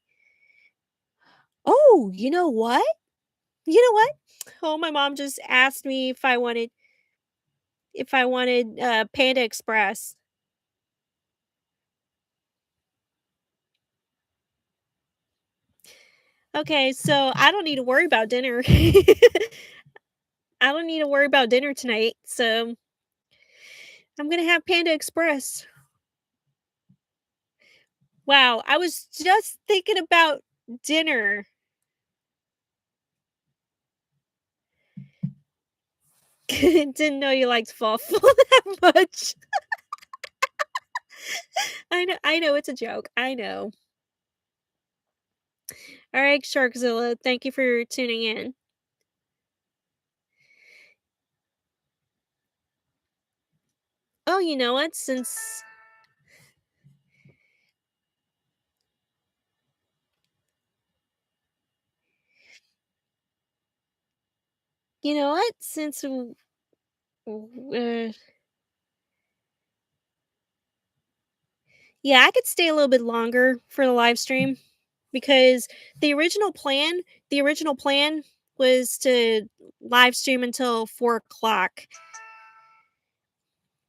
Oh, you know what? You know what? Oh, my mom just asked me if I wanted Panda Express. Okay, so I don't need to worry about dinner. I don't need to worry about dinner tonight, so I'm gonna have Panda Express. Wow, I was just thinking about dinner. Didn't know you liked waffle that much. I know it's a joke. I know. All right, Sharkzilla, thank you for tuning in. Oh, you know what? You know what? Uh, yeah, I could stay a little bit longer for the live stream because the original plan, the original plan was to live stream until 4 o'clock.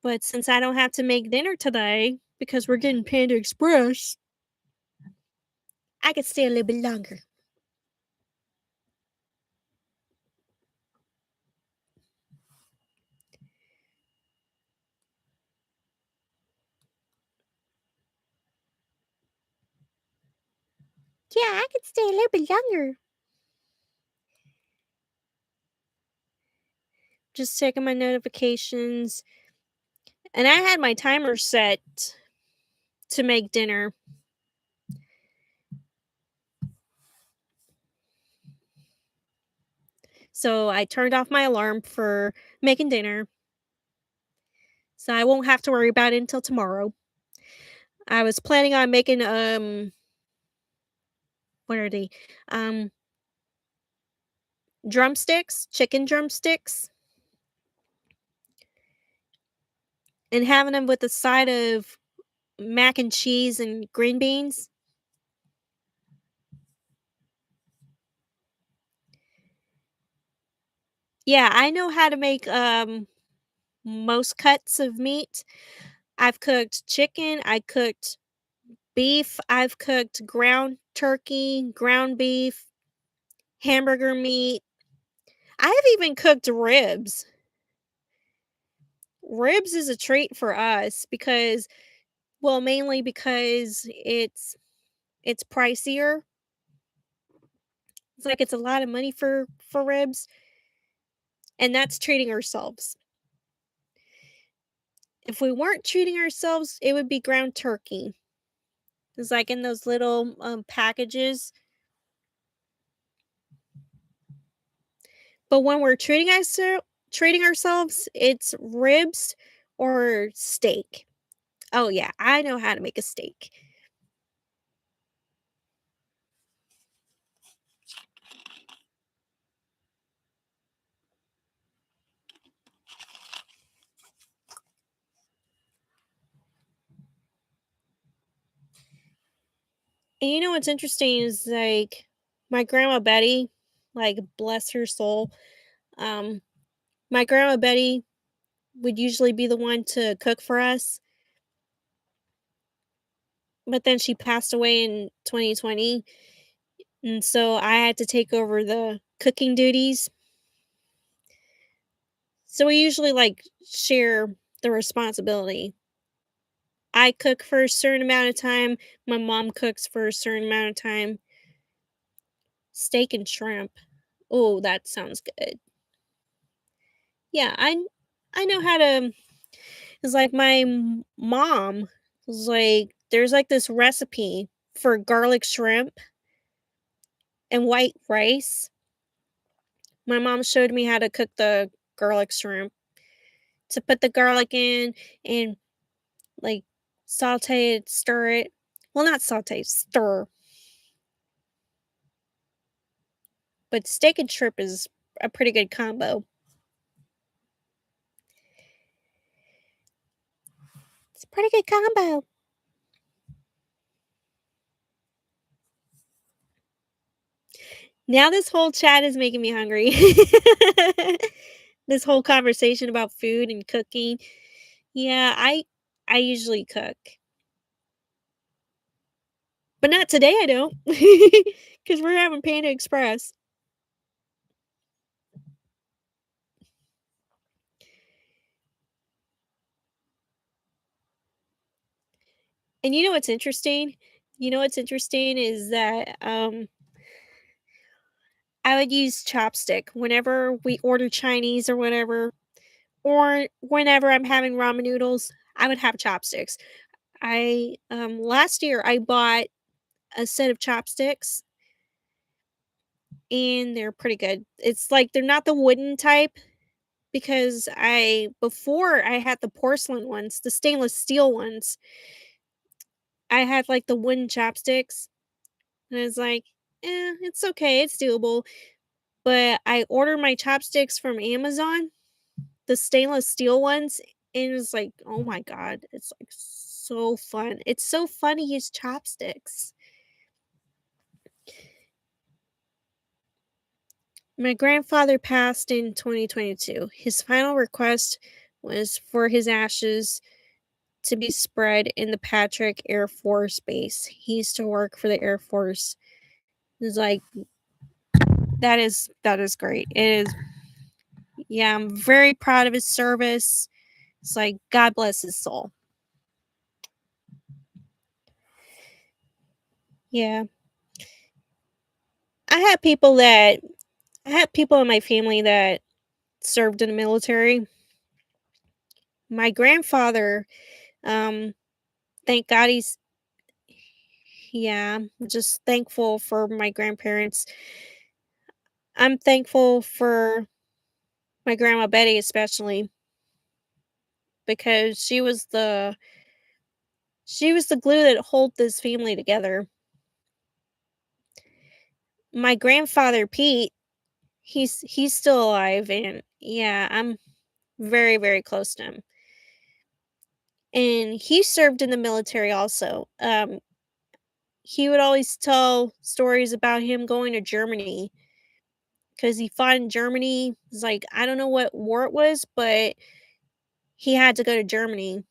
But since I don't have to make dinner today because we're getting Panda Express, I could stay a little bit longer. Yeah, I could stay a little bit longer. Just checking my notifications. And I had my timer set to make dinner. So I turned off my alarm for making dinner. So I won't have to worry about it until tomorrow. I was planning on making what are they? Um Drumsticks, chicken drumsticks, and having them with a side of mac and cheese and green beans. Yeah, I know how to make most cuts of meat. I've cooked chicken, I cooked beef, I've cooked ground turkey, ground beef, hamburger meat. I have even cooked ribs. Ribs is a treat for us because well, mainly because it's pricier. It's like it's a lot of money for ribs, and that's treating ourselves. If we weren't treating ourselves, it would be ground turkey. It's like in those little packages. But when we're treating ourselves, it's ribs or steak. Oh yeah, I know how to make a steak. And you know what's interesting is like my grandma Betty, like bless her soul. Um, my grandma Betty would usually be the one to cook for us, but then she passed away in 2020, and so I had to take over the cooking duties. So we usually like share the responsibility. I cook for a certain amount of time, my mom cooks for a certain amount of time. Steak and shrimp. Oh, that sounds good. Yeah, I know how to. It's like my mom was like, there's like this recipe for garlic shrimp and white rice. My mom showed me how to cook the garlic shrimp, to put the garlic in and like saute it, stir it, Well, not saute, stir, but steak and shrimp is a pretty good combo. It's a pretty good combo. Now this whole chat is making me hungry. This whole conversation about food and cooking. Yeah, I usually cook, but not today I don't, because 'cause we're having Panda Express. And you know what's interesting? You know what's interesting is that, I would use chopstick whenever we order Chinese or whatever, or whenever I'm having ramen noodles, I would have chopsticks. Last year, I bought a set of chopsticks, and they're pretty good. It's like they're not the wooden type because before I had the porcelain ones, the stainless steel ones. I had, like, the wooden chopsticks, and I was like, it's okay, it's doable." But I ordered my chopsticks from Amazon, the stainless steel ones, and it was like, "Oh my god," it's, like, so fun. It's so fun to use chopsticks. My grandfather passed in 2022. His final request was for his ashes to be spread in the Patrick Air Force Base. He used to work for the Air Force. It's like that is great. It is. Yeah, I'm very proud of his service. It's like God bless his soul. Yeah. I had people that I had people in my family that served in the military. My grandfather, um, thank God he's yeah, I'm just thankful for my grandparents. I'm thankful for my grandma Betty especially because she was the glue that hold this family together. My grandfather Pete, he's still alive, and yeah, I'm very, very close to him. And he served in the military also. He would always tell stories about him going to Germany because he fought in Germany. It's like I don't know what war it was, but he had to go to Germany.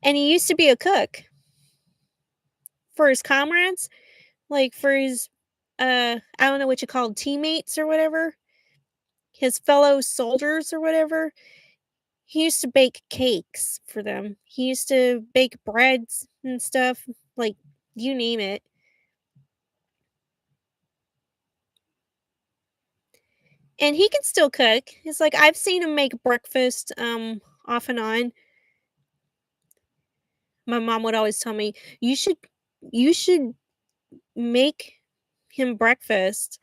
And he used to be a cook for his comrades, like for his I don't know what you call teammates or whatever, his fellow soldiers or whatever. He used to bake cakes for them. He used to bake breads and stuff, like you name it. And he can still cook. It's like I've seen him make breakfast off and on. My mom would always tell me, "You should make him breakfast.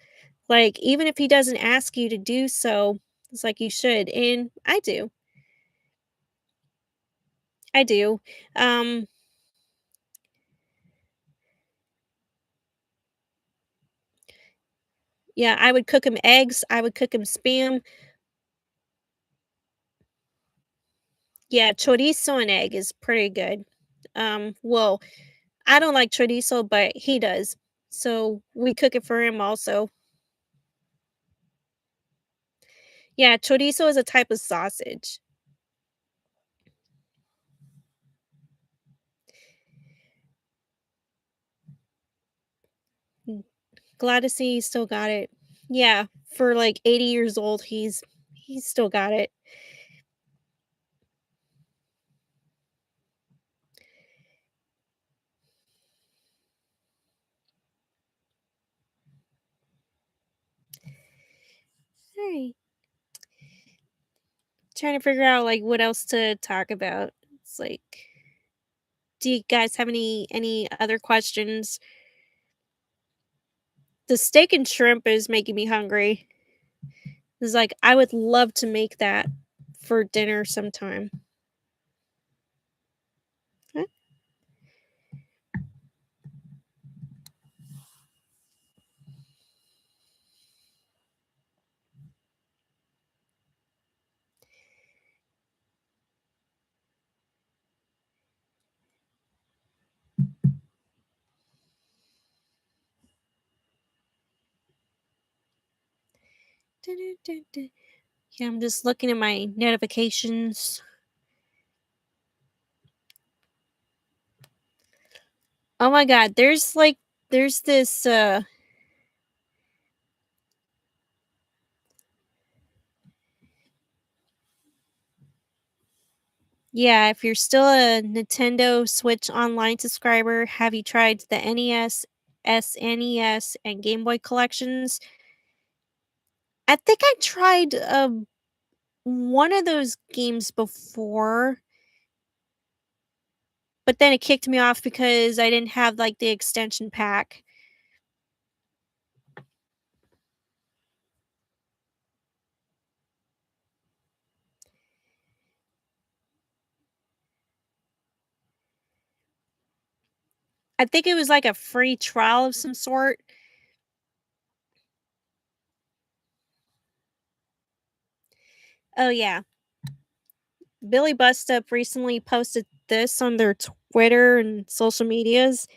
Like even if he doesn't ask you to do so, it's like you should." And I do. I do. Um yeah, I would cook him eggs, I would cook him spam. Yeah, chorizo and egg is pretty good. Well, I don't like chorizo, but he does. So we cook it for him also. Yeah, chorizo is a type of sausage. Mm, glad to see he still got it. Yeah, for like 80 years old, he's still got it. Alright. Trying to figure out like what else to talk about. It's like, do you guys have any other questions? The steak and shrimp is making me hungry. It's like, I would love to make that for dinner sometime. Eh, du-du-du-du. Yeah, I'm just looking at my notifications. Oh my god, there's this, yeah, if you're still a Nintendo Switch Online subscriber, have you tried the NES, SNES, and Game Boy collections? I think I tried, one of those games before, but then it kicked me off because I didn't have, like, the extension pack. I think it was, like, a free trial of some sort. Oh, yeah. Billy Bust Up recently posted this on their Twitter and social medias.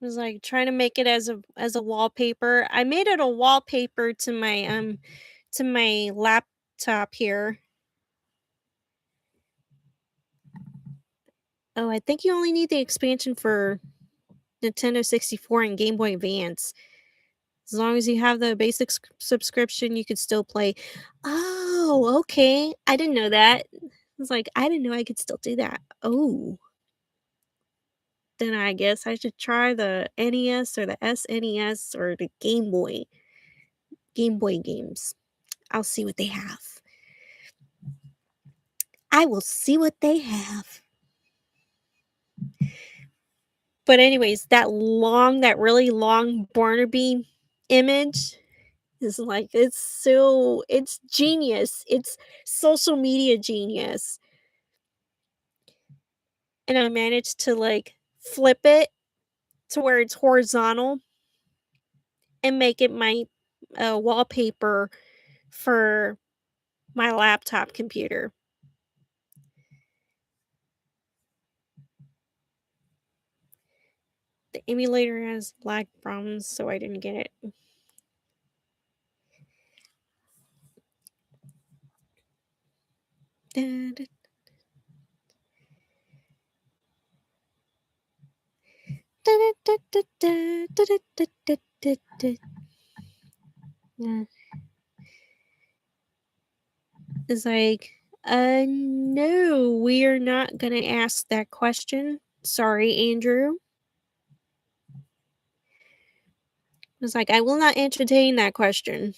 Was, like, trying to make it as a wallpaper. I made it a wallpaper to my laptop here. Oh, I think you only need the expansion for Nintendo 64 and Game Boy Advance. As long as you have the basic subscription, you could still play. Oh, okay. I didn't know that. I was like, I didn't know I could still do that. Oh, then I guess I should try the NES or the SNES or the Game Boy games. I'll see what they have. I will see what they have. But anyways, that really long Barnaby image is like, it's genius. It's social media genius. And I managed to, like, flip it to where it's horizontal and make it my, wallpaper for my laptop computer. The emulator has lag problems, so I didn't get it. Da, da, da, da, da, da, da, da, da, da, da. Yeah. It's like, no, we are not gonna ask that question. Sorry, Andrew. It's like, I will not entertain that question.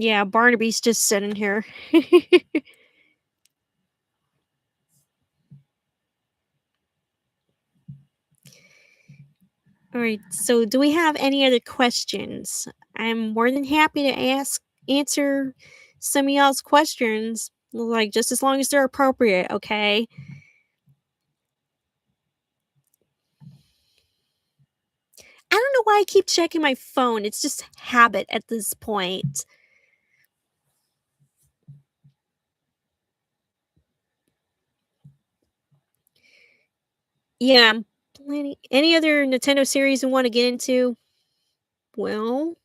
Yeah, Barnaby's just sitting here. All right. So, do we have any other questions? I'm more than happy to answer some of y'all's questions, like just as long as they're appropriate, okay? I don't know why I keep checking my phone. It's just habit at this point. Yeah, plenty. Any other Nintendo series you want to get into? Well,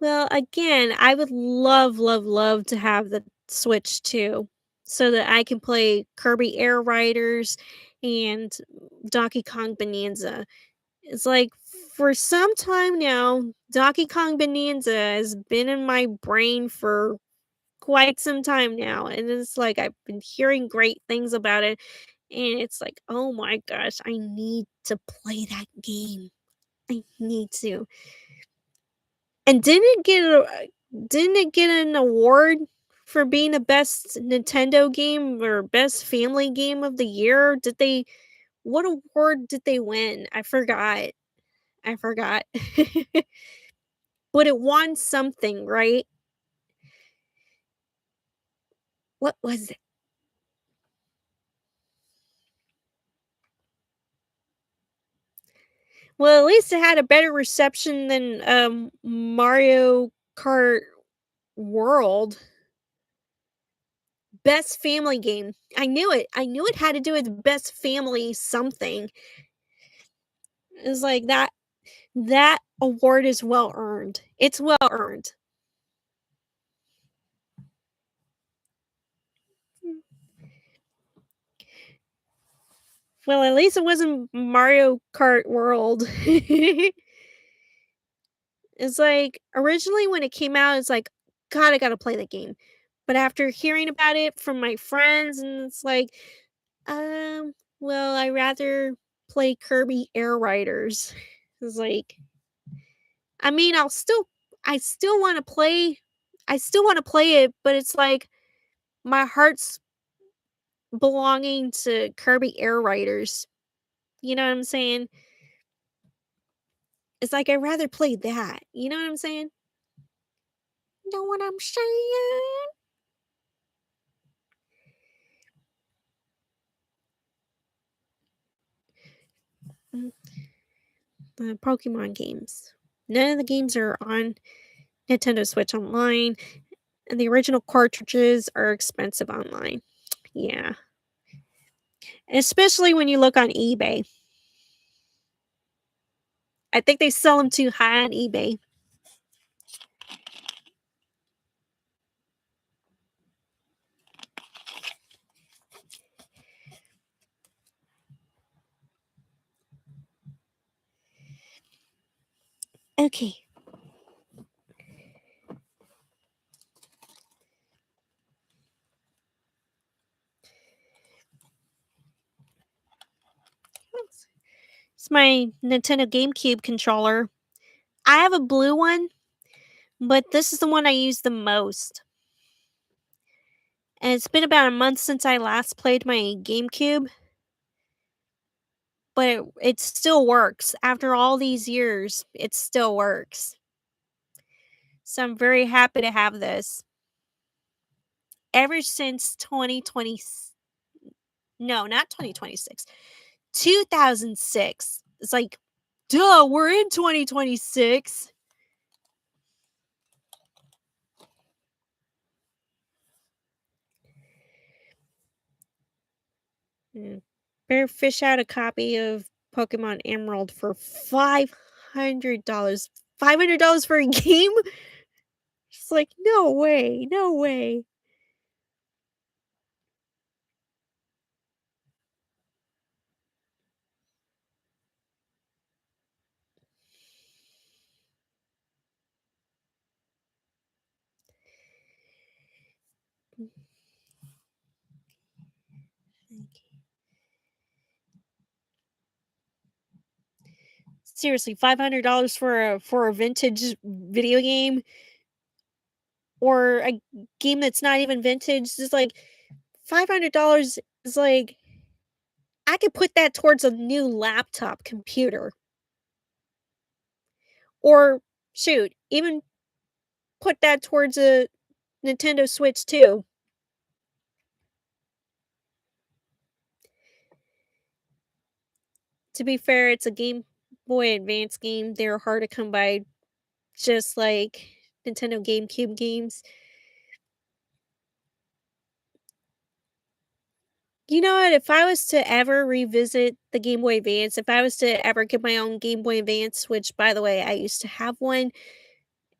Well, again, I would love, love, love to have the Switch too, so that I can play Kirby Air Riders and Donkey Kong Bonanza. It's like for some time now, Donkey Kong Bonanza has been in my brain for quite some time now. And it's like I've been hearing great things about it. And it's like, oh my gosh, I need to play that game. I need to. And didn't it get an award for being the best Nintendo game or best family game of the year? Did they what award did they win? I forgot. I forgot. But it won something, right? What was it? Well, at least it had a better reception than Mario Kart World. Best family game. I knew it. I knew it had to do with best family something. It was like that award is well earned. It's well earned. Well, at least it wasn't Mario Kart World. It's like originally when it came out, it's like, God, I gotta play the game. But after hearing about it from my friends, and it's like, well, I rather play Kirby Air Riders. It's like, I mean, I still want to play, I still want to play it, but it's like my heart's belonging to Kirby Air Riders. You know what I'm saying? It's like I'd rather play that. You know what I'm saying? Know what I'm saying? Mm, the Pokemon games. None of the games are on Nintendo Switch Online, and the original cartridges are expensive online. Yeah. Especially when you look on eBay. I think they sell them too high on eBay. Okay. It's my Nintendo GameCube controller. I have a blue one, but this is the one I use the most. And it's been about a month since I last played my GameCube, but it still works. After all these years, it still works. So I'm very happy to have this. Ever since 2020, no, not 2026, 2006. It's like, duh, we're in 2026. Mm. Better fish out a copy of Pokemon Emerald for $500. $500 for a game? It's like, no way, no way. Seriously, $500 for a vintage video game or a game that's not even vintage. Just like $500 is like I could put that towards a new laptop computer. Or shoot, even put that towards a Nintendo Switch too. To be fair, it's a Game Boy Advance game. They're hard to come by, just like Nintendo GameCube games. You know what? If I was to ever revisit the Game Boy Advance, if I was to ever get my own Game Boy Advance, which by the way, I used to have one,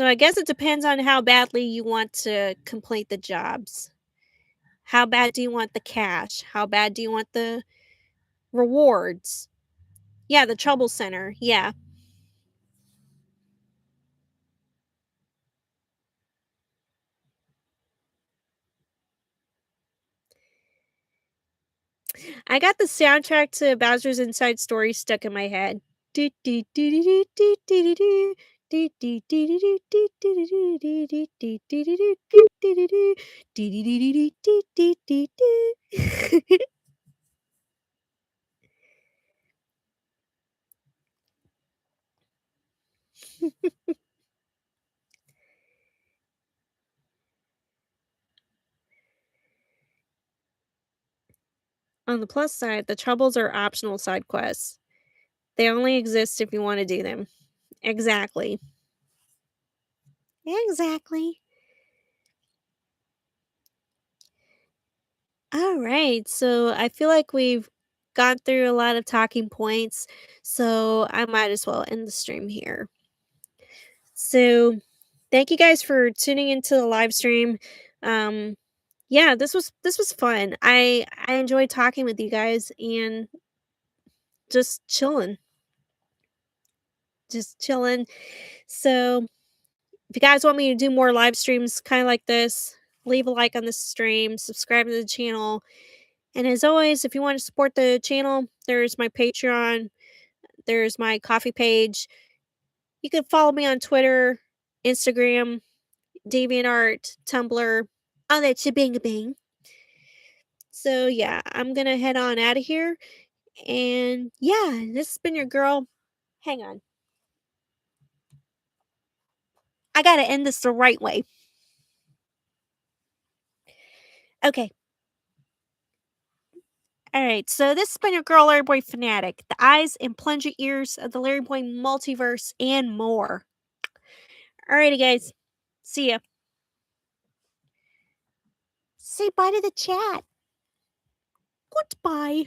So I guess it depends on how badly you want to complete the jobs. How bad do you want the cash? How bad do you want the rewards? Yeah, the trouble center. Yeah. I got the soundtrack to Bowser's Inside Story stuck in my head. On the plus side, the troubles are optional side quests. They only exist if you want to do them. Exactly. Exactly. All right. So I feel like we've gone through a lot of talking points. So I might as well end the stream here. So thank you guys for tuning into the live stream. Um yeah, this was fun. I enjoyed talking with you guys and just chilling. Just chilling. So if you guys want me to do more live streams kind of like this, leave a like on the stream, subscribe to the channel. And as always, if you want to support the channel, there's my Patreon, there's my coffee page. You can follow me on Twitter, Instagram, DeviantArt, Tumblr, all that shebang bang. So yeah, I'm gonna head on out of here. And yeah, this has been your girl. Hang on. I gotta end this the right way. Okay. Alright, so this has been your girl LarryBoy Fanatic. The eyes and plunger ears of the LarryBoy multiverse and more. Alrighty guys. See ya. Say bye to the chat. Goodbye.